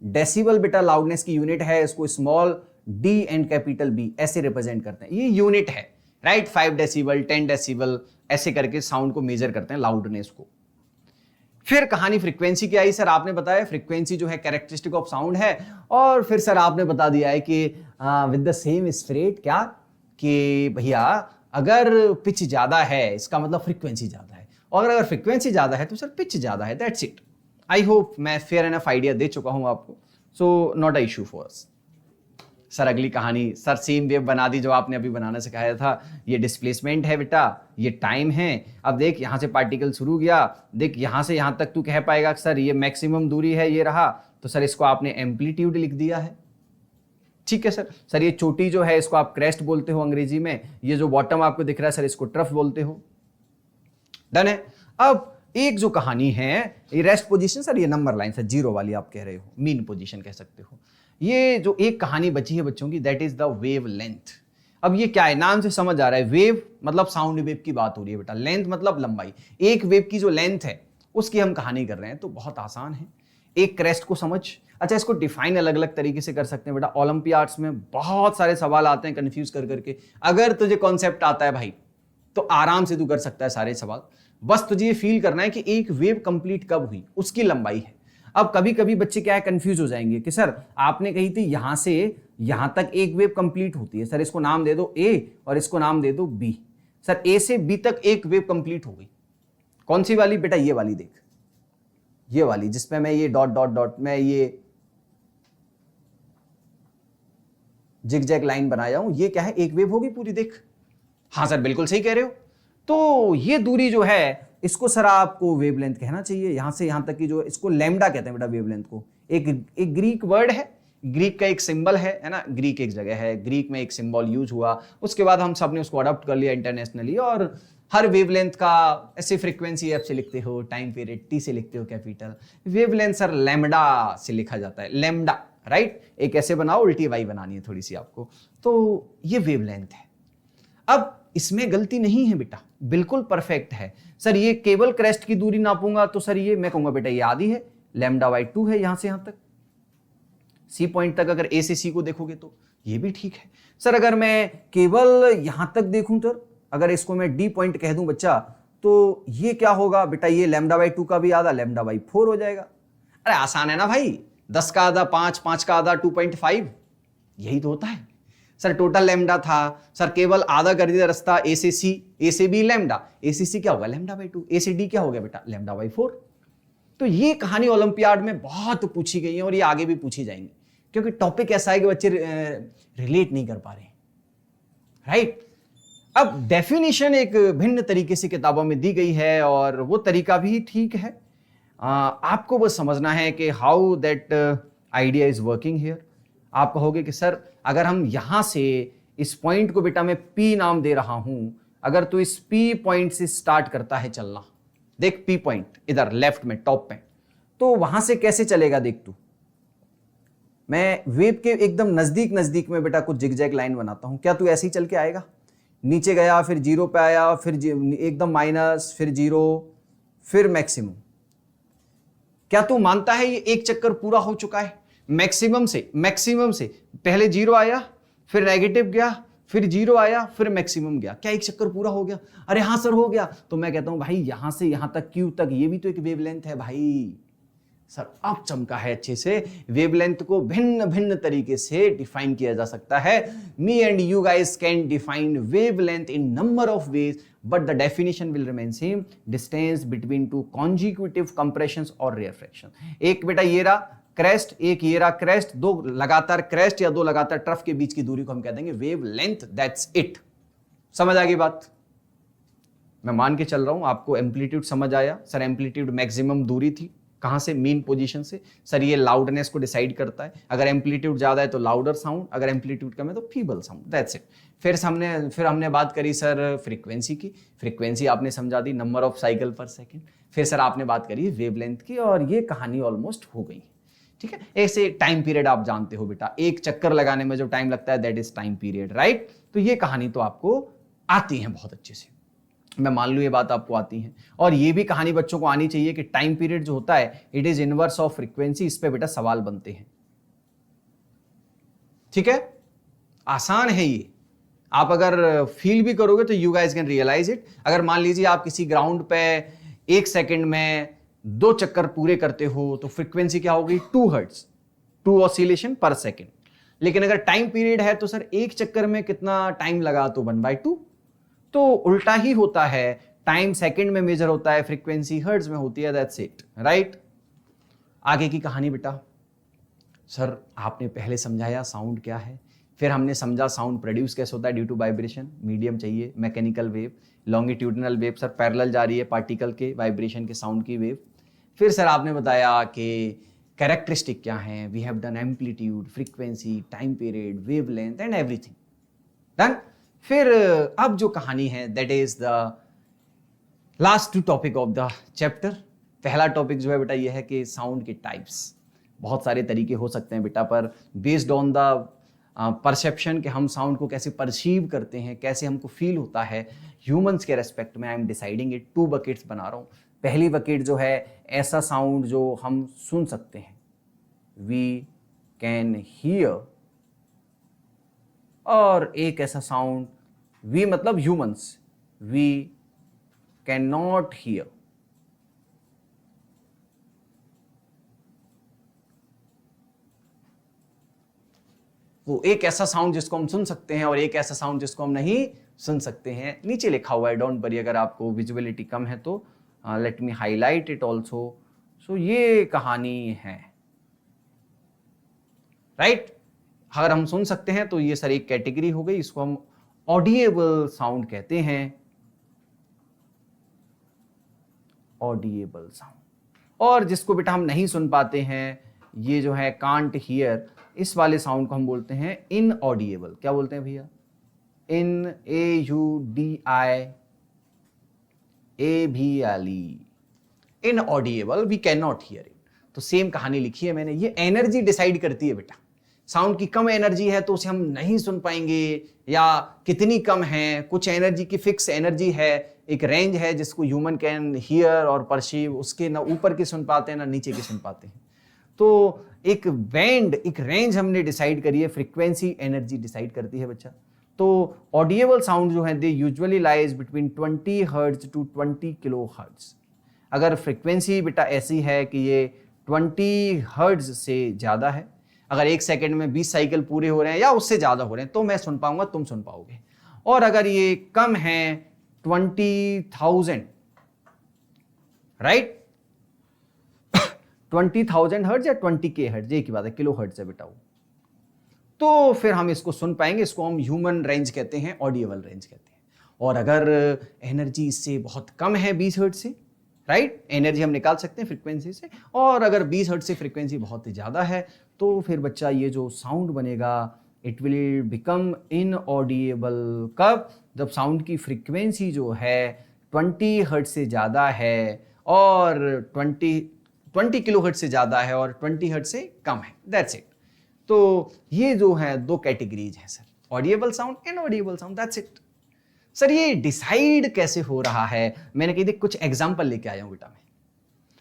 Decibel बेटा लाउडनेस की यूनिट है, इसको small d and capital B ऐसे रिप्रेजेंट करते हैं, ये यूनिट है, राइट। 5 डेसिबल, 10 डेसिबल ऐसे करके साउंड को मेजर करते हैं, लाउडनेस को। फिर कहानी फ्रीक्वेंसी की आई। सर आपने बताया फ्रीक्वेंसी जो है कैरेक्टरिस्टिक ऑफ साउंड है, और फिर सर आपने बता दिया है कि विद द सेम स्पिरिट क्या, कि भैया अगर पिच ज्यादा है इसका मतलब फ्रीक्वेंसी ज्यादा है, और अगर फ्रीक्वेंसी ज्यादा है तो सर पिच ज्यादा है, दैट्स इट। आई होप मैं फेयर एनफ आइडिया दे चुका हूं आपको, so not a issue for us. Sir अगली कहानी, सर सेम वेव बना दी जो आपने अभी बनाना सिखाया था, ये डिस्प्लेसमेंट है बेटा, ये टाइम है। अब देख यहां से पार्टिकल शुरू गया, देख यहां से यहां तक तू कह पाएगा सर ये मैक्सिमम दूरी है, ये रहा, तो सर इसको आपने एम्पलीट्यूड लिख दिया है। ठीक है सर ये चोटी जो है इसको आप क्रेस्ट बोलते हो अंग्रेजी में, ये जो बॉटम आपको दिख रहा है सर इसको ट्रफ बोलते हो। डन है। अब एक जो कहानी है ये रेस्ट पोजीशन, सर ये नंबर लाइन सर जीरो वाली आप कह रहे हो, मीन पोजीशन कह सकते हो। ये जो एक कहानी बची है बच्चों की, that is the wave length. अब ये क्या है, नाम से समझ आ रहा है, वेव मतलब साउंड वेव की बात हो रही है बेटा, लेंथ मतलब लंबाई, एक वेव की जो लेंथ है उसकी हम कहानी कर रहे हैं। तो बहुत आसान है, एक क्रेस्ट को समझ। अच्छा इसको डिफाइन अलग अलग तरीके से कर सकते हैं बेटा, ओलंपियाड्स में बहुत सारे सवाल आते हैं कंफ्यूज कर करके। अगर तुझे कॉन्सेप्ट आता है भाई तो आराम से तू कर सकता है सारे सवाल, बस तुझे ये फील करना है कि एक वेव कंप्लीट कब हुई, उसकी लंबाई है। अब कभी कभी बच्चे क्या है कंफ्यूज हो जाएंगे कि सर आपने कही थी यहां से यहां तक एक वेव कंप्लीट होती है, सर इसको नाम दे दो ए और इसको नाम दे दो बी। सर ए से बी तक एक वेव कंप्लीट हो गई, कौन सी वाली बेटा, ये वाली देख, ये वाली जिसमें मैं ये डॉट डॉट डॉट में ये जिगजैग लाइन बनाया हूं, ये क्या है, एक वेव होगी पूरी, देख। हाँ सर बिल्कुल सही कह रहे हो। तो ये दूरी जो है इसको सर आपको वेवलेंथ कहना चाहिए, यहां से यहां तक की जो, इसको लैम्डा कहते हैं बेटा वेवलेंथ को। एक ग्रीक वर्ड है, ग्रीक का एक सिंबल है ना, ग्रीक एक जगह है, ग्रीक में एक सिंबल यूज हुआ, उसके बाद हम सब ने उसको अडॉप्ट कर लिया इंटरनेशनली। और हर वेवलेंथ का ऐसे फ्रीक्वेंसी एफ से लिखते हो, टाइम पीरियड टी से लिखते हो कैपिटल, वेवलेंथ सर लैम्डा से लिखा जाता है, लैम्डा, राइट। एक ऐसे बनाओ, उल्टी वाई बनानी है थोड़ी सी आपको, तो ये वेवलेंथ है। अब इसमें गलती नहीं है बेटा, बिल्कुल परफेक्ट है। सर ये केवल क्रेस्ट की दूरी नापूंगा तो सर ये मैं कहूंगा बेटा ये आधी है, λ/2 है यहां से यहां तक, सी पॉइंट तक अगर ए से सी को देखोगे तो ये भी ठीक है। सर अगर मैं केवल यहां तक देखूं तो अगर इसको मैं डी पॉइंट कह दूं बच्चा, तो ये क्या होगा बेटा, ये λ/2 का भी आधा λ/4 हो जाएगा। अरे आसान है ना भाई, 10 का आधा 5, 5 का आधा 2.5, यही तो होता है। सर टोटल लैम्डा था, सर केवल आधा कर दिया रास्ता ए से सी, ए से बी लैम्डा, ए से सी क्या होगा λ/2, ए से डी क्या हो गया बेटा λ/4। तो ये कहानी ओलंपियाड में बहुत पूछी गई है और ये आगे भी पूछी जाएंगी, क्योंकि टॉपिक ऐसा है कि बच्चे रिलेट नहीं कर पा रहे, राइट। अब डेफिनेशन एक भिन्न तरीके से किताबों में दी गई है और वो तरीका भी ठीक है। आपको बस समझना है कि how that idea is working here. आप कहोगे कि सर अगर हम यहां से इस पॉइंट को बेटा मैं P नाम दे रहा हूं, अगर तो इस P पॉइंट से स्टार्ट करता है चलना, देख P पॉइंट इधर लेफ्ट में टॉप पे, तो वहां से कैसे चलेगा देख तू। मैं वेव के एकदम नजदीक नजदीक में बेटा कुछ जिगजैग लाइन बनाता हूं, क्या तू ऐसे ही चल के आएगा, नीचे गया फिर जीरो पे आया, फिर एकदम माइनस, फिर जीरो, फिर मैक्सिमम। क्या तू मानता है ये एक चक्कर पूरा हो चुका है? मैक्सिमम से पहले जीरो आया, फिर नेगेटिव गया, फिर जीरो आया, फिर मैक्सिमम गया, क्या एक चक्कर पूरा हो गया? अरे हाँ सर हो गया। तो मैं कहता हूं भाई यहां से यहां तक क्यू तक ये भी तो एक वेवलेंथ है भाई। सर अब चमका है अच्छे से। वेवलेंथ को भिन्न भिन्न तरीके से डिफाइन किया जा सकता है। Me and you guys can define wavelength in number of ways, but the definition will remain same, distance between two consecutive compressions or rarefaction। एक बेटा ये रहा क्रेस्ट, एक ये रहा क्रेस्ट, दो लगातार क्रेस्ट या दो लगातार ट्रफ के बीच की दूरी को हम कह देंगे वेव लेंथ, दैट्स इट। समझ आ गई बात? मैं मान के चल रहा हूं आपको एम्पलीट्यूड समझ आया। सर एम्पलीट्यूड मैक्सिमम दूरी थी, कहां से? मीन पोजीशन से। सर ये लाउडनेस को डिसाइड करता है, अगर एम्पलीट्यूड ज्यादा है तो लाउडर साउंड, अगर एम्पलीट्यूड कम है तो फीबल साउंड, दैट्स इट। फिर हमने बात करी सर फ्रीक्वेंसी की, फ्रीक्वेंसी आपने समझा दी, नंबर ऑफ साइकिल पर सेकंड। फिर सर आपने बात करी वेवलेंथ की और ये कहानी ऑलमोस्ट हो गई, ठीक है। ऐसे टाइम पीरियड आप जानते हो बेटा, एक चक्कर लगाने में जो टाइम लगता है that is time period, right. तो ये कहानी तो आपको आती है बहुत अच्छे से, मैं मान लूं ये बात आपको आती है। और ये भी कहानी बच्चों को आनी चाहिए कि टाइम पीरियड जो होता है it is inverse of frequency. इस पे बेटा सवाल बनते हैं, ठीक है। आसान है ये, आप अगर फील भी करोगे तो you guys can realise it. अगर मान लीजिए आप किसी ग्राउंड पे 1 सेकंड में 2 चक्कर पूरे करते हो तो फ्रीक्वेंसी क्या होगी? 2 हर्ट्ज, 2 ऑसिलेशन पर सेकंड। लेकिन अगर टाइम पीरियड है तो सर एक चक्कर में कितना टाइम लगा? तो 1/2। तो उल्टा ही होता है, टाइम सेकंड में मेजर होता है, फ्रीक्वेंसी हर्ट्ज में होती है, दैट्स इट, राइट। आगे की कहानी बेटा, सर आपने पहले समझाया साउंड क्या है, फिर हमने समझा साउंड प्रोड्यूस कैसे होता है ड्यू टू वाइब्रेशन, मीडियम चाहिए, mechanical wave, longitudinal wave sir parallel जा रही है पार्टिकल के वाइब्रेशन के साउंड की वेव। फिर सर आपने बताया कि कैरेक्टरिस्टिक क्या हैं, we have done amplitude, frequency, time period, wave length and everything done. फिर अब जो कहानी है that is the last topic of the chapter. पहला टॉपिक जो है बेटा ये है कि साउंड के टाइप्स, बहुत सारे तरीके हो सकते हैं बेटा, पर बेस्ड ऑन द परसेप्शन कि हम साउंड को कैसे परसीव करते हैं, कैसे हमको फील होता है ह्यूमंस के रेस्पेक्ट में, I am deciding it. 2 buckets बना रहा हूँ। पहली बकेट जो है ऐसा साउंड जो हम सुन सकते हैं, वी कैन हियर, और एक ऐसा साउंड, वी मतलब humans, we can not hear. वो एक ऐसा साउंड जिसको हम सुन सकते हैं और एक ऐसा साउंड जिसको हम नहीं सुन सकते हैं। नीचे लिखा हुआ है, डोंट वरी अगर आपको विजुअलिटी कम है तो let me highlight it also. So ये कहानी है, राइट। अगर हम सुन सकते हैं तो ये सर एक कैटेगरी हो गई, इसको हम ऑडिएबल साउंड कहते हैं, ऑडिएबल साउंड। और जिसको बेटा हम नहीं सुन पाते हैं, ये जो है कांट हियर, इस वाले साउंड को हम बोलते हैं इनऑडिएबल। क्या बोलते हैं भैया? INAUDIABLE, inaudible, we can not hear it. तो सेम कहानी लिखी है मैंने। ये एनर्जी डिसाइड करती है बेटा, साउंड की कम एनर्जी है तो उसे हम नहीं सुन पाएंगे, या कितनी कम है, कुछ एनर्जी की फिक्स एनर्जी है, एक रेंज है जिसको ह्यूमन कैन हियर और परसीव, उसके ना ऊपर की सुन पाते हैं ना नीचे की सुन पाते हैं। तो एक बैंड, एक रेंज हमने डिसाइड करी है, फ्रीक्वेंसी एनर्जी डिसाइड करती है बच्चा। तो ऑडिएबल साउंड जो है they usually lies between 20 hertz to 20 kilo hertz. अगर फ्रीक्वेंसी बेटा ऐसी है कि ये 20 हर्ट्ज से ज़्यादा है, अगर 1 सेकेंड में 20 साइकिल पूरे हो रहे हैं या उससे ज़्यादा हो रहे हैं तो मैं सुन पाऊंगा, तुम सुन पाओगे। और अगर ये कम है 20,000, राइट, 20,000 हर्ट्ज या 20K हर्ट्ज, एक ही बात है, किलो हर्ट्ज है बेटा वो, तो फिर हम इसको सुन पाएंगे। इसको हम ह्यूमन रेंज कहते हैं, ऑडिएबल रेंज कहते हैं। और अगर एनर्जी इससे बहुत कम है 20 हर्ट्ज से, राइट, एनर्जी हम निकाल सकते हैं फ्रीक्वेंसी से, और अगर 20 हर्ट्ज से फ्रीक्वेंसी बहुत ही ज़्यादा है तो फिर बच्चा ये जो साउंड बनेगा इट विल बिकम इनऑडिएबल। कब? जब साउंड की फ्रीक्वेंसी जो है 20 हर्ट्ज से ज़्यादा है और 20 किलो हर्ट्ज से ज़्यादा है और 20 हर्ट्ज से कम है, दैट्स इट। तो ये जो है 2 कैटेगरीज हैं sir, audible sound, inaudible sound, that's it. Sir ये डिसाइड कैसे हो रहा है? मैंने कही थी कुछ एग्जाम्पल लेके आया हूं बेटा मैं,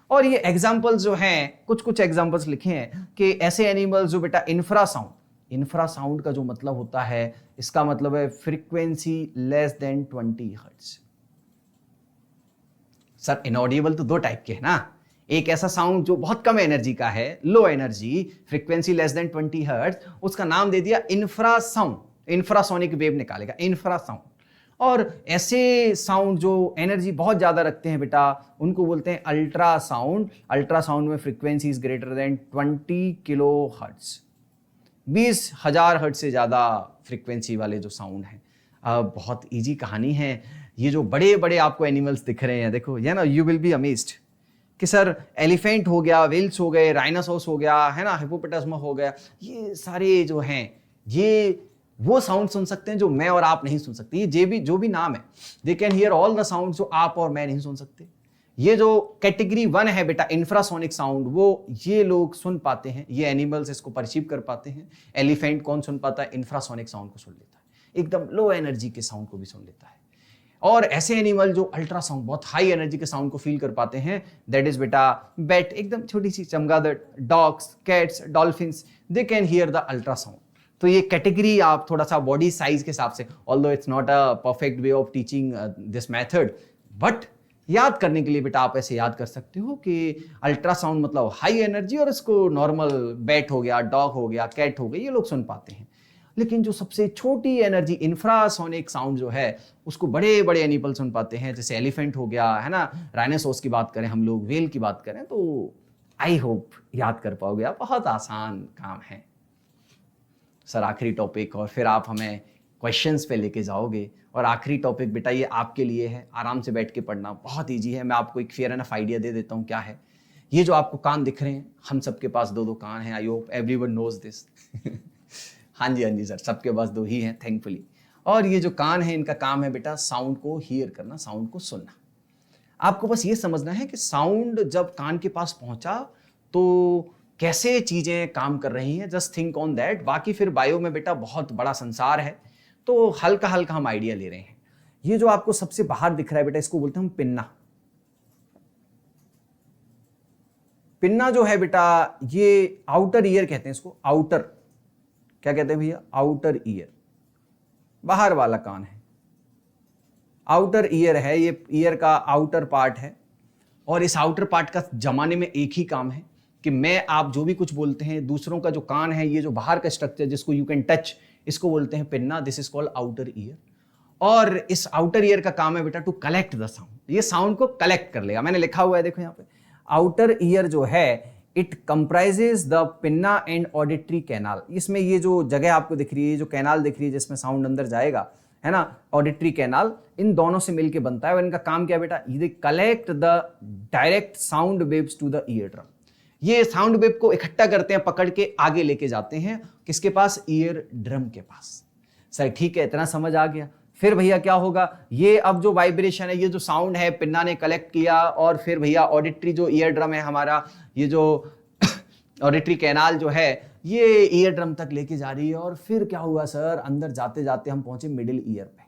और ये एग्जाम्पल्स जो हैं, कुछ एग्जाम्पल्स लिखे हैं कि ऐसे एनिमल्स जो बेटा इंफ्रासाउंड, इंफ्रासाउंड का जो मतलब होता है, इसका मतलब है frequency less than 20 hertz. Sir inaudible तो 2 टाइप के है ना, एक ऐसा साउंड जो बहुत कम एनर्जी का है, low energy, frequency less than 20 hertz, उसका नाम दे दिया इंफ्रासाउंड, इंफ्रासोनिक वेव निकालेगा, इंफ्रासाउंड। और ऐसे साउंड जो एनर्जी बहुत ज़्यादा रखते हैं बेटा, उनको बोलते हैं अल्ट्रासाउंड। अल्ट्रासाउंड में frequency is greater than 20 kilo hertz, 20,000 hertz से ज़्यादा फ्रीक्वेंसी वाले जो साउंड हैं। बहुत इजी कहानी है। ये जो बड़े बड़े आपको एनिमल्स दिख रहे हैं, देखो ये ना, यू विल बी अमेज्ड कि सर एलिफेंट हो गया, वेल्स हो गए, राइनासोस हो गया, है ना, हिपोपोटामस हो गया, ये सारे जो हैं ये वो साउंड सुन सकते हैं जो मैं और आप नहीं सुन सकते। ये जो भी नाम है, they can hear all the sound जो आप और मैं नहीं सुन सकते। ये जो कैटेगरी 1 है बेटा इंफ्रासोनिक साउंड, वो ये लोग सुन पाते हैं, ये एनिमल्स इसको परसीव कर पाते हैं। एलिफेंट कौन सुन पाता है? इंफ्रासोनिक साउंड को सुन लेता है, एकदम लो एनर्जी के साउंड को भी सुन लेता है। और ऐसे एनिमल जो अल्ट्रासाउंड, बहुत हाई एनर्जी के साउंड को फील कर पाते हैं, दैट इज बेटा बैट, एकदम छोटी सी चमगादड़, dogs, cats, dolphins, they can hear the ultrasound. तो ये कैटेगरी आप थोड़ा सा बॉडी साइज के हिसाब से, although it's not a perfect way of teaching this method, but याद करने के लिए बेटा आप ऐसे याद कर सकते हो कि अल्ट्रासाउंड मतलब हाई एनर्जी, और इसको नॉर्मल बैट हो गया, डॉग हो गया, कैट हो गई, ये लोग सुन पाते हैं। लेकिन जो सबसे छोटी एनर्जी इंफ्रासोनिक साउंड जो है, उसको बड़े बड़े एनिमल सुन पाते हैं, जैसे एलिफेंट हो गया, है ना, राइनोसोरस की बात करें हम लोग, वेल की बात करें, तो आई होप याद कर पाओगे आप, बहुत आसान काम है सर। आखिरी टॉपिक और फिर आप हमें क्वेश्चंस पे लेके जाओगे। और आखिरी टॉपिक बेटा ये आपके लिए है, आराम से बैठ के पढ़ना, बहुत ईजी है। मैं आपको एक फेयर एनफ आइडिया दे देता हूँ क्या है। ये जो आपको कान दिख रहे हैं, हम सबके पास दो दो कान हैं। I hope everyone knows this. हाँ जी सर, सबके पास दो ही हैं थैंकफुली। और ये जो कान है इनका काम है बेटा साउंड को हियर करना, साउंड को सुनना। आपको बस ये समझना है कि साउंड जब कान के पास पहुंचा तो कैसे चीजें काम कर रही हैं, जस्ट थिंक ऑन दैट। बाकी फिर बायो में बेटा बहुत बड़ा संसार है, तो हल्का हल्का हम आइडिया ले रहे हैं। ये जो आपको सबसे बाहर दिख रहा है बेटा, इसको बोलते हैं हम पिन्ना। पिन्ना जो है बेटा ये आउटर ईयर कहते हैं इसको। आउटर क्या कहते हैं भैया? आउटर ईयर, बाहर वाला कान है, आउटर ईयर है। ये ईयर का आउटर पार्ट है। और इस आउटर पार्ट का जमाने में एक ही काम है कि मैं आप जो भी कुछ बोलते हैं, दूसरों का जो कान है, ये जो बाहर का स्ट्रक्चर जिसको यू कैन टच, इसको बोलते हैं pinna. This is called outer ear. और इस आउटर ईयर का काम है बेटा टू कलेक्ट द साउंड। ये साउंड को कलेक्ट कर लेगा। मैंने लिखा हुआ है देखो यहाँ पे, आउटर ईयर जो है it comprises the pinna and auditory canal. इसमें ये जो जगह आपको दिख रही है, जो कैनाल दिख रही है जिसमें साउंड अंदर जाएगा, है ना, ऑडिटरी कैनाल, इन दोनों से मिलकर बनता है। और इनका काम क्या है बेटा? ये collect the direct sound waves to the ear drum. ये साउंड वेव को इकट्ठा करते हैं, पकड़ के आगे लेके जाते हैं किसके पास? ईयर ड्रम के पास। सर ठीक है, इतना समझ आ गया। फिर भैया क्या होगा? ये अब जो वाइब्रेशन है, ये जो साउंड है पिन्ना ने कलेक्ट किया, और फिर भैया ऑडिटरी जो ईयर ड्रम है हमारा, ये जो ऑडिटरी कैनाल जो है ये ईयर ड्रम तक लेके जा रही है। और फिर क्या हुआ सर? अंदर जाते जाते हम पहुंचे मिडिल ईयर पे।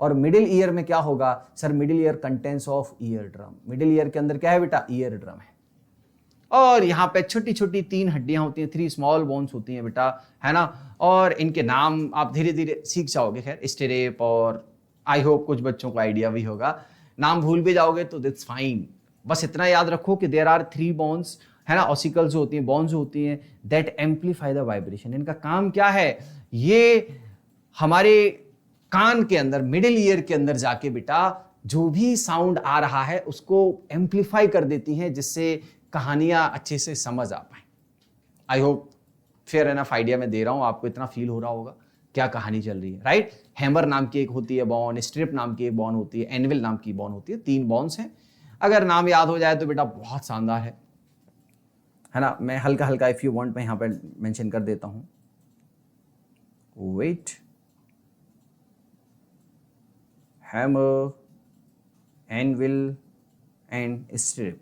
और मिडिल ईयर में क्या होगा sir? Middle ear contents of ear drum. Middle ear के अंदर क्या है बेटा? ईयर ड्रम है। और यहाँ पे छोटी छोटी 3 हड्डियां होती हैं, 3 स्मॉल बोन्स होती हैं बेटा, है ना। और इनके नाम आप धीरे धीरे सीख जाओगे। खैर स्टेरेप, और आई होप कुछ बच्चों को आइडिया भी होगा। नाम भूल भी जाओगे तो दैट्स फाइन। बस इतना याद रखो कि देयर आर 3 बोन्स, है ना, ऑसिकल्स होती हैं, बोन्स होती हैं, दैट एम्पलीफाई द वाइब्रेशन। इनका काम क्या है? ये हमारे कान के अंदर, मिडिल ईयर के अंदर जाके बेटा जो भी साउंड आ रहा है उसको एम्पलीफाई कर देती हैं, जिससे कहानियां अच्छे से समझ आ पाए। I hope fair enough idea में दे रहा हूं, आपको इतना फील हो रहा होगा क्या कहानी चल रही है, राइट। हैमर नाम की एक होती है बॉन, स्ट्रिप नाम की एक बॉन होती है, एनविल नाम की बॉन होती है। 3 बॉन्स हैं। अगर नाम याद हो जाए तो बेटा बहुत शानदार है ना। मैं हल्का हल्का इफ यू वांट मैं यहां पर मेंशन कर देता हूं। Wait, hammer, anvil and strip,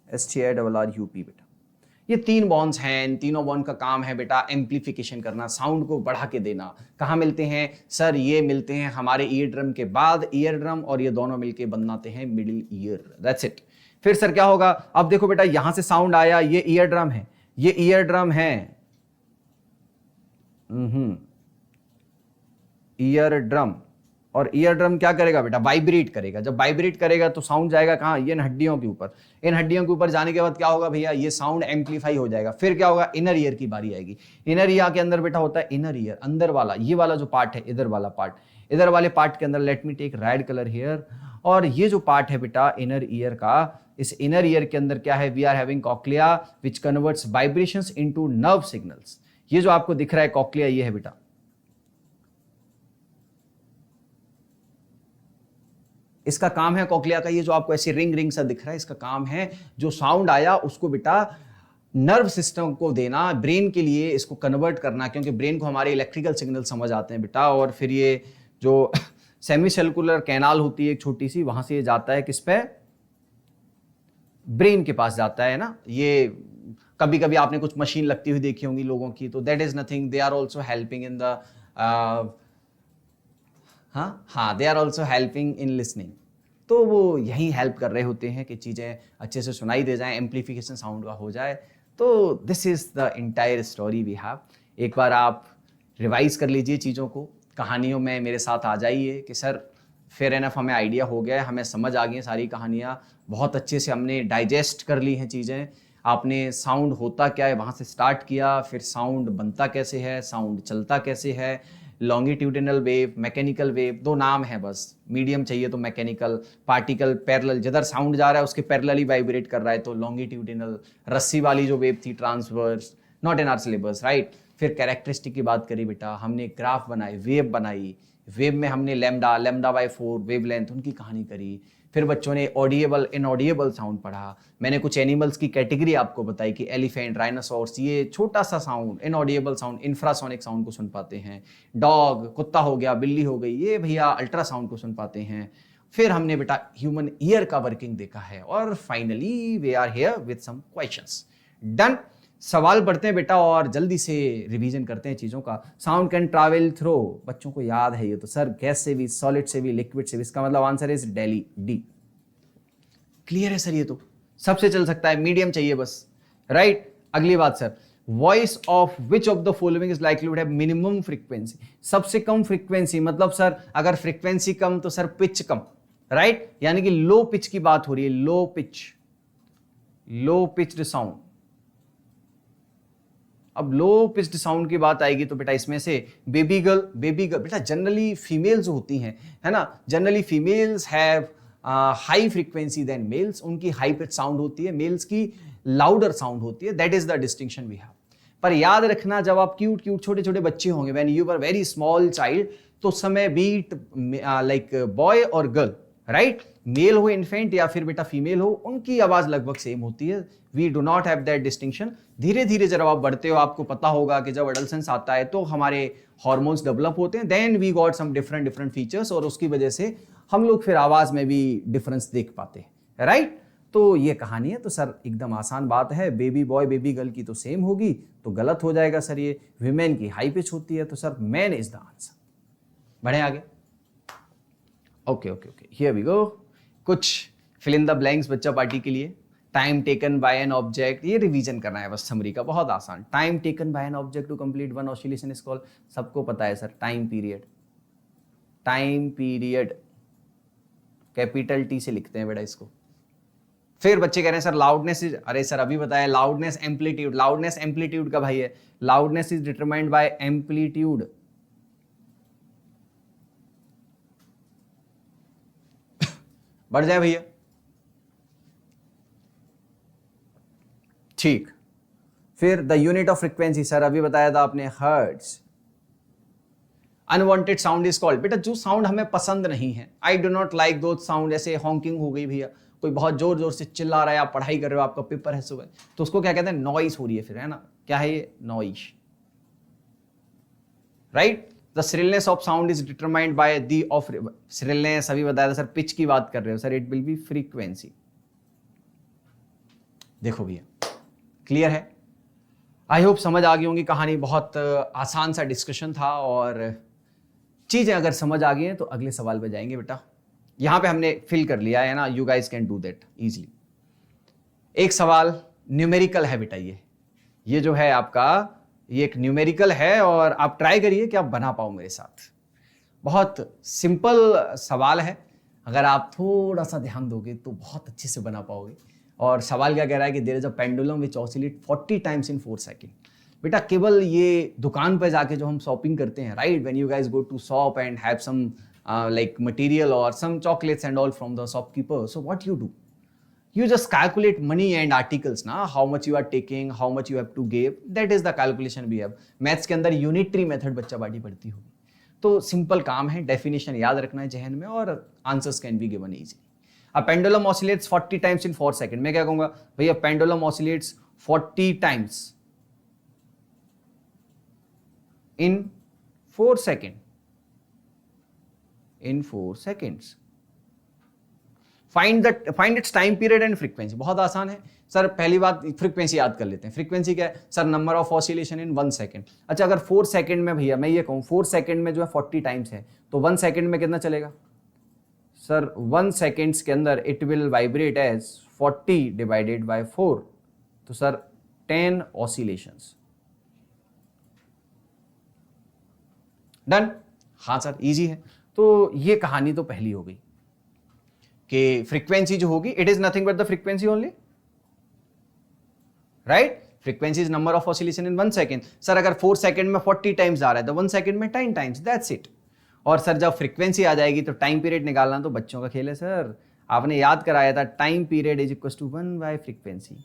STIRRUP बेटा। ये 3 बॉन्ड्स हैं। इन तीनों बॉन्ड का काम है बेटा एम्प्लीफिकेशन करना, साउंड को बढ़ा के देना। कहाँ मिलते हैं सर? ये मिलते हैं हमारे ईयर ड्रम के बाद ईयर ड्रम, और ये दोनों मिलके बनाते हैं मिडिल ईयर। That's it. फिर सर क्या होगा? अब देखो बेटा यहां से साउंड आया, ये ईयर ड्रम है, ये ईयर ड्रम है, ईयर ड्रम। और ईयर ड्रम क्या करेगा बेटा? वाइब्रेट करेगा। जब वाइब्रेट करेगा तो साउंड जाएगा कहाँ? ये इन हड्डियों के ऊपर। इन हड्डियों के ऊपर जाने के बाद क्या होगा भैया? ये साउंड एम्पलीफाई हो जाएगा। फिर क्या होगा? इनर ईयर की बारी आएगी। इनर ईयर के अंदर बेटा होता है इनर ईयर, अंदर वाला, ये वाला जो पार्ट है, इधर वाला पार्ट। इधर वाले पार्ट के अंदर let me take red colour here. और ये जो पार्ट है बेटा इनर ईयर का, इस इनर ईयर के अंदर क्या है? We are having cochlea which converts vibrations into nerve signals. ये जो आपको दिख रहा है कॉक्लिया, ये है बेटा। इसका काम है कॉक्लिया का, ये जो आपको ऐसे रिंग रिंग सा दिख रहा है, इसका काम है जो साउंड आया उसको बेटा नर्व सिस्टम को देना, ब्रेन के लिए इसको कन्वर्ट करना, क्योंकि ब्रेन को हमारे इलेक्ट्रिकल सिग्नल समझ आते हैं बेटा। और फिर ये जो सेमी सेलुलर कैनाल होती है एक छोटी सी, वहां से ये जाता है किस पे? ब्रेन के पास जाता है ना। ये कभी कभी आपने कुछ मशीन लगती हुई देखी होंगी लोगों की, तो that is nothing, they are also helping in the हाँ they are also helping in listening. तो वो यही हेल्प कर रहे होते हैं कि चीज़ें अच्छे से सुनाई दे जाएं, एम्प्लीफिकेशन साउंड का हो जाए। तो this is the entire story we have. एक बार आप रिवाइज कर लीजिए चीज़ों को, कहानियों में मेरे साथ आ जाइए कि सर फेयर एनफ हमें आइडिया हो गया है, हमें समझ आ गई हैं सारी कहानियाँ, बहुत अच्छे से हमने डाइजेस्ट कर ली हैं चीज़ें। आपने साउंड होता क्या है वहाँ से स्टार्ट किया, फिर साउंड बनता कैसे है, साउंड चलता कैसे है, लॉन्गिट्यूडिनल वेव, मैकेनिकल वेव, दो नाम है बस। मीडियम चाहिए तो मैकेनिकल, पार्टिकल पैरेलल, जिधर साउंड जा रहा है उसके पैरेलली वाइब्रेट कर रहा है तो लॉन्गिट्यूडिनल। रस्सी वाली जो वेव थी transverse, not in our syllabus, right. फिर कैरेक्टरिस्टिक की बात करी बेटा, हमने ग्राफ बनाए, वेव बनाई, वेव में हमने लैम्डा, लैम्डा बाय 4 वेवलेंथ, उनकी कहानी करी। फिर बच्चों ने ऑडिएबल इनऑडिएबल साउंड पढ़ा। मैंने कुछ एनिमल्स की कैटेगरी आपको बताई कि एलिफेंट, राइनोसॉर्स, ये छोटा सा sound inaudible sound, infrasonic sound को सुन पाते हैं। डॉग, कुत्ता हो गया, बिल्ली हो गई, ये भैया अल्ट्रासाउंड को सुन पाते हैं। फिर हमने बेटा ह्यूमन ईयर का वर्किंग देखा है, और finally we are here with some questions. Done. सवाल पढ़ते हैं बेटा और जल्दी से रिवीजन करते हैं चीजों का। साउंड कैन ट्रैवल थ्रू, बच्चों को याद है ये तो सर, गैस से भी, सॉलिड से भी, लिक्विड से भी। इसका मतलब answer is daily, D. Clear है सर, ये तो सबसे चल सकता है, मीडियम चाहिए बस, राइट। अगली बात sir, voice of which of the following is likely to have minimum frequency. सबसे कम फ्रीक्वेंसी मतलब सर, अगर फ्रीक्वेंसी कम तो सर पिच कम, राइट। यानी कि लो पिच की बात हो रही है, लो पिच, लो पिच्ड साउंड। अब लो पिच्ड साउंड की बात आएगी तो बेटा इसमें से बेबी गर्ल बेटा जनरली फीमेल्स होती हैं, है ना, generally females have high frequency than males. उनकी हाई पिच साउंड होती है, मेल्स की लाउडर साउंड होती है। That is the distinction we have. पर याद रखना, जब आप क्यूट क्यूट छोटे छोटे बच्चे होंगे, when you were very small child, तो उस समय बीट लाइक बॉय और गर्ल, राइट, मेल हो इन्फेंट या फिर बेटा फीमेल हो, उनकी आवाज लगभग सेम होती है। We do not have that distinction. धीरे धीरे जब आप बढ़ते हो, आपको पता होगा कि जब एडोलेसेंस आता है तो हमारे हॉर्मोन्स डेवलप होते हैं, then we got some different different features, और उसकी वजह से हम लोग फिर आवाज में भी डिफरेंस देख पाते हैं, राइट। तो ये कहानी है। तो सर एकदम आसान बात है, बेबी बॉय बेबी गर्ल की तो सेम होगी, तो गलत हो जाएगा सर ये। विमेन की हाई पिच होती है, तो sir man is the answer. बढ़े आगे। Okay okay okay, here we go. कुछ फिल इन द ब्लैंक्स बच्चा पार्टी के लिए। Time taken by an object, ये रिवीजन करना है बस समरी का, बहुत आसान। Time taken by an object to complete one oscillation is called, सबको पता है sir, time period. Time period capital T से लिखते हैं बेटा इसको। फिर बच्चे कह रहे हैं सर लाउडनेस इज, अरे सर अभी बताया, लाउडनेस एम्पलीट्यूड, लाउडनेस एम्पलीट्यूड का भाई है, loudness is determined by amplitude. बढ़ जाए भैया, ठीक। फिर the unit of frequency, sir अभी बताया था आपने, hertz. Unwanted sound is called, बेटा जो साउंड हमें पसंद नहीं है, आई डू नॉट लाइक दो साउंड, जैसे हॉकिंग हो गई भैया, कोई बहुत जोर जोर से चिल्ला रहा है, आप पढ़ाई कर रहे हो, आपका पेपर है सुबह, तो उसको क्या कहते हैं, नॉइस हो रही है फिर, है ना। क्या है ये, noise, right. The shrillness of sound is determined by the of, shrillness अभी बताया था सर, पिच की बात कर रहे हो sir, it will be frequency. देखो भैया क्लियर है, आई होप समझ आ गई होंगी कहानी। बहुत आसान सा डिस्कशन था, और चीजें अगर समझ आ गई हैं तो अगले सवाल पे जाएंगे बेटा। यहां पे हमने फिल कर लिया है ना, you guys can do that easily. एक सवाल न्यूमेरिकल है बेटा, ये जो है आपका, ये एक न्यूमेरिकल है, और आप ट्राई करिए कि आप बना पाओ मेरे साथ। बहुत सिंपल सवाल है, अगर आप थोड़ा सा ध्यान दोगे तो बहुत अच्छे से बना पाओगे। और सवाल क्या कह रहा है कि there is a pendulum which oscillate 40 times in 4 second. बेटा केवल ये दुकान पर जाके जो हम शॉपिंग करते हैं, right, when you guys go to shop and have some like material or some chocolates and all from the shopkeeper, so what you do, you just calculate money and articles na, how much you are taking, how much you have to give, that is the calculation we have. maths के अंदर unitary method बच्चा बाटी पढ़ती होगी, तो simple काम है, definition याद रखना है जहन में, और answers can be given easily. A pendulum oscillates 40 times in 4 seconds। मैं क्या कहूंगा भैया, pendulum oscillates 40 times in 4 seconds, in 4 seconds। Find its time period and frequency। बहुत आसान है सर, पहली बात फ्रीक्वेंसी याद कर लेते हैं। फ्रीक्वेंसी क्या है sir, number of oscillation in 1 second. अच्छा, अगर 4 सेकंड में भैया मैं ये कहूँ 4 सेकंड में जो है 40 टाइम्स है, तो 1 सेकंड में कितना चलेगा सर, 1 सेकेंड्स के अंदर it will vibrate as 40 divided by 4, तो सर 10 ऑसिलेशंस। डन। हाँ सर इजी है। तो ये कहानी तो पहली हो गई कि फ्रीक्वेंसी जो होगी, it is nothing but the frequency only, right. Frequency is number of oscillation in 1 second. Sir अगर 4 सेकेंड में 40 टाइम्स आ रहा है तो 1 सेकेंड में 10 टाइम्स, दैट्स इट। और सर जब फ्रीक्वेंसी आ जाएगी तो टाइम पीरियड निकालना तो बच्चों का खेल है सर। आपने याद कराया था time period is equal to 1 by frequency,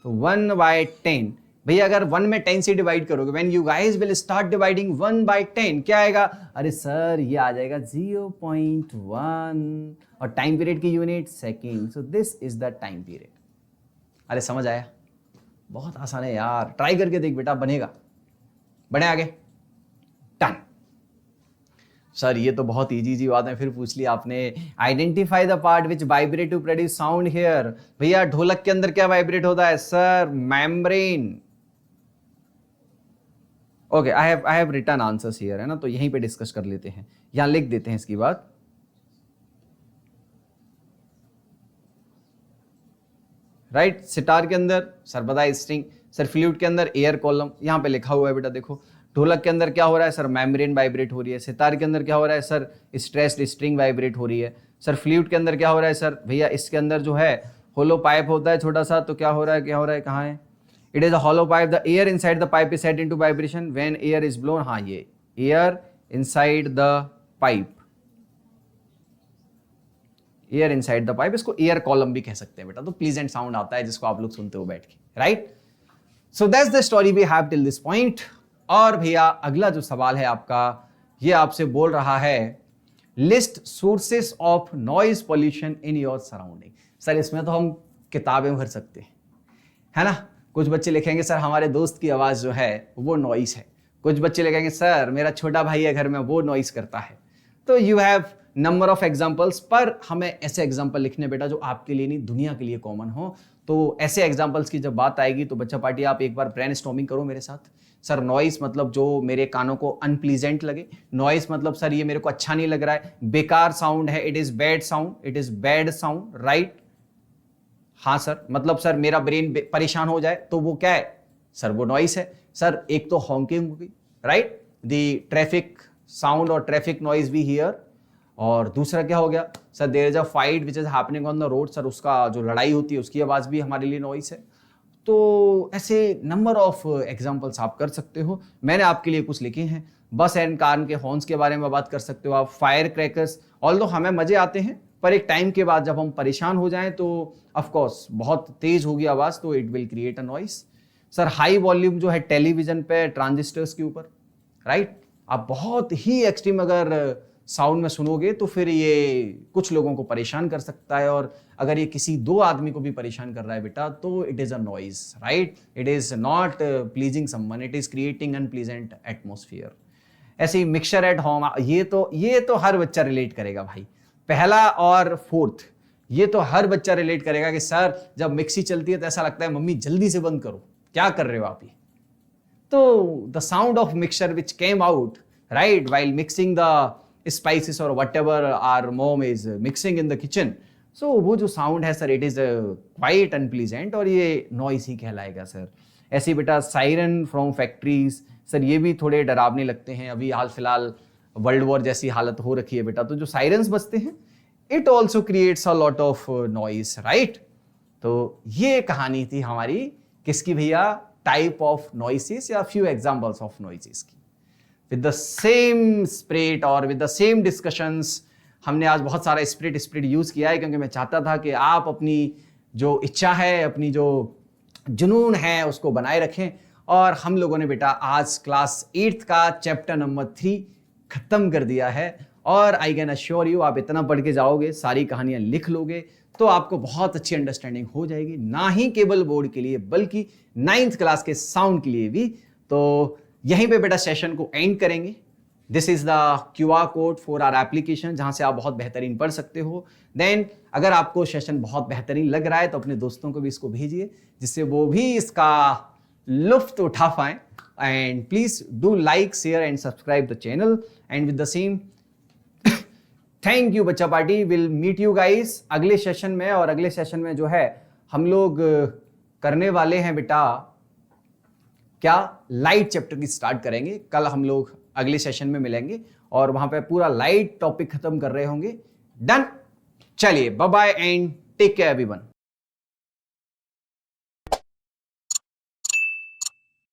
तो 1 बाय 10। भैया अगर 1 में 10 से डिवाइड करोगे, when you guys will start dividing 1 by 10, क्या आएगा? अरे सर ये आ जाएगा 0.1 और टाइम पीरियड की unit second, so this is the time period. अरे समझ आया? बहुत आसान है यार, ट्राई करके देख बेटा, बनेगा। बढ़े आगे, डन। सर ये तो बहुत इजी बात है, फिर पूछ लिया आपने। Identify the part which vibrate to produce sound here. भैया ढोलक के अंदर क्या वाइब्रेट होता है? Sir membrane. Okay, I have written answers here, है ना, तो यहीं पे डिस्कस कर लेते हैं, यहां लिख देते हैं इसकी बात। राइट, सितार के अंदर सर बताए स्ट्रिंग, सर फ्लूट के अंदर एयर कॉलम, यहां पे लिखा हुआ है बेटा देखो। ढोलक के अंदर क्या हो रहा है? सर मेम्ब्रेन वाइब्रेट हो रही है। सितार के अंदर क्या हो रहा है? सर स्ट्रेस्ड स्ट्रिंग वाइब्रेट हो रही है। सर फ्लूट के अंदर क्या हो रहा है? सर भैया इसके अंदर जो है होलो पाइप होता है छोटा सा, तो क्या हो रहा है, क्या हो रहा है, कहाँ है? It is a hollow pipe, the air inside the pipe is set into vibration when air is blown. हाँ, ये air inside the pipe, air inside the pipe, इसको एयर कॉलम भी कह सकते हैं बेटा। तो प्लीजेंट साउंड आता है जिसको आप लोग सुनते हो बैठ के, right? So that's the story we have till this point. और भैया अगला जो सवाल है आपका, ये आपसे बोल रहा है list sources of noise pollution in your surrounding. Sir इसमें तो हम किताबें भर सकते हैं, है ना। कुछ बच्चे लिखेंगे सर हमारे दोस्त की आवाज जो है वो नॉइस है। कुछ बच्चे लिखेंगे सर मेरा छोटा भाई है घर में, वो नॉइस करता है। तो you have number of examples, पर हमें ऐसे एग्जाम्पल लिखने बेटा जो आपके लिए नहीं दुनिया के लिए कॉमन हो। तो ऐसे एग्जाम्पल्स की जब बात आएगी तो बच्चा पार्टी आप एक बार ब्रेनस्टॉर्मिंग करो मेरे साथ। सर नॉइस मतलब जो मेरे कानों को अनप्लीजेंट लगे। नॉइस मतलब सर ये मेरे को अच्छा नहीं लग रहा है, बेकार साउंड है, it is bad sound, it is bad sound, right? हाँ सर, मतलब सर मेरा ब्रेन परेशान हो जाए तो वो क्या है? सर वो नॉइस है। सर एक तो हॉन्किंग होगी, राइट, द ट्रैफिक साउंड और ट्रैफिक नॉइज भी हियर। और दूसरा क्या हो गया? Sir there is a fight which is happening on the road, sir उसका जो लड़ाई होती है उसकी आवाज भी हमारे लिए नॉइस है। तो ऐसे नंबर ऑफ एग्जाम्पल्स आप कर सकते हो। मैंने आपके लिए कुछ लिखे हैं। बस एंड कार के हॉर्न्स के बारे में बात कर सकते हो आप। फायर क्रैकर्स, ऑल्दो हमें मजे आते हैं पर एक टाइम के बाद जब हम परेशान हो जाएं तो ऑफ कोर्स बहुत तेज होगी आवाज, तो it will create a noise. Sir high volume जो है टेलीविजन पे ट्रांजिस्टर्स के ऊपर, राइट, आप बहुत ही एक्सट्रीम अगर साउंड में सुनोगे तो फिर ये कुछ लोगों को परेशान कर सकता है। और अगर ये किसी 2 आदमी को भी परेशान कर रहा है बेटा तो it is a noise, right, it is not pleasing someone, it is creating unpleasant atmosphere. ऐसे ही मिक्सचर एट होम, ये तो हर बच्चा रिलेट करेगा भाई। पहला और फोर्थ ये तो हर बच्चा रिलेट करेगा कि सर जब मिक्सी चलती है तो ऐसा लगता है मम्मी जल्दी से बंद करो, क्या कर रहे हो आप ये। तो the sound of mixture which came out, right, while mixing the spices or whatever our mom is mixing in the kitchen, so वो जो साउंड है sir it is quite unpleasant और ये नॉइस ही कहलाएगा सर। ऐसे बेटा सायरन फ्रॉम फैक्ट्रीज, सर ये भी थोड़े डरावने लगते हैं। अभी हाल फिलहाल वर्ल्ड वॉर जैसी हालत हो रखी है बेटा, तो जो सायरन्स बजते हैं it also creates a lot of noise, right. तो ये कहानी थी हमारी किसकी भैया? टाइप ऑफ नॉइसेस या फ्यू एग्जाम्पल्स ऑफ नॉइसेस की। विद द सेम स्पिरिट और विद द सेम डिस्कशंस हमने आज बहुत सारा स्पिरिट यूज किया है, क्योंकि मैं चाहता था कि आप अपनी जो इच्छा है, अपनी जो जुनून है उसको बनाए रखें। और हम लोगों ने बेटा आज क्लास 8th का चैप्टर नंबर 3 खत्म कर दिया है। और आई कैन अश्योर यू, आप इतना पढ़ के जाओगे, सारी कहानियां लिख लोगे तो आपको बहुत अच्छी अंडरस्टैंडिंग हो जाएगी, ना ही केवल बोर्ड के लिए बल्कि 9th क्लास के साउंड के लिए भी। तो यहीं पे बेटा सेशन को एंड करेंगे। This is the QR code for our application, जहां से आप बहुत बेहतरीन पढ़ सकते हो। देन अगर आपको सेशन बहुत बेहतरीन लग रहा है तो अपने दोस्तों को भी इसको भेजिए, जिससे वो भी इसका लुफ्त उठा पाएं। And please do like, share and subscribe the channel. And with the same thank you बच्चा party, will meet you guys अगले सेशन में। और अगले सेशन में जो है हम लोग करने वाले हैं बेटा क्या, लाइट चैप्टर की स्टार्ट करेंगे। कल हम लोग अगले सेशन में मिलेंगे और वहां पे पूरा लाइट टॉपिक खत्म कर रहे होंगे। डन, चलिए bye bye and take care everyone.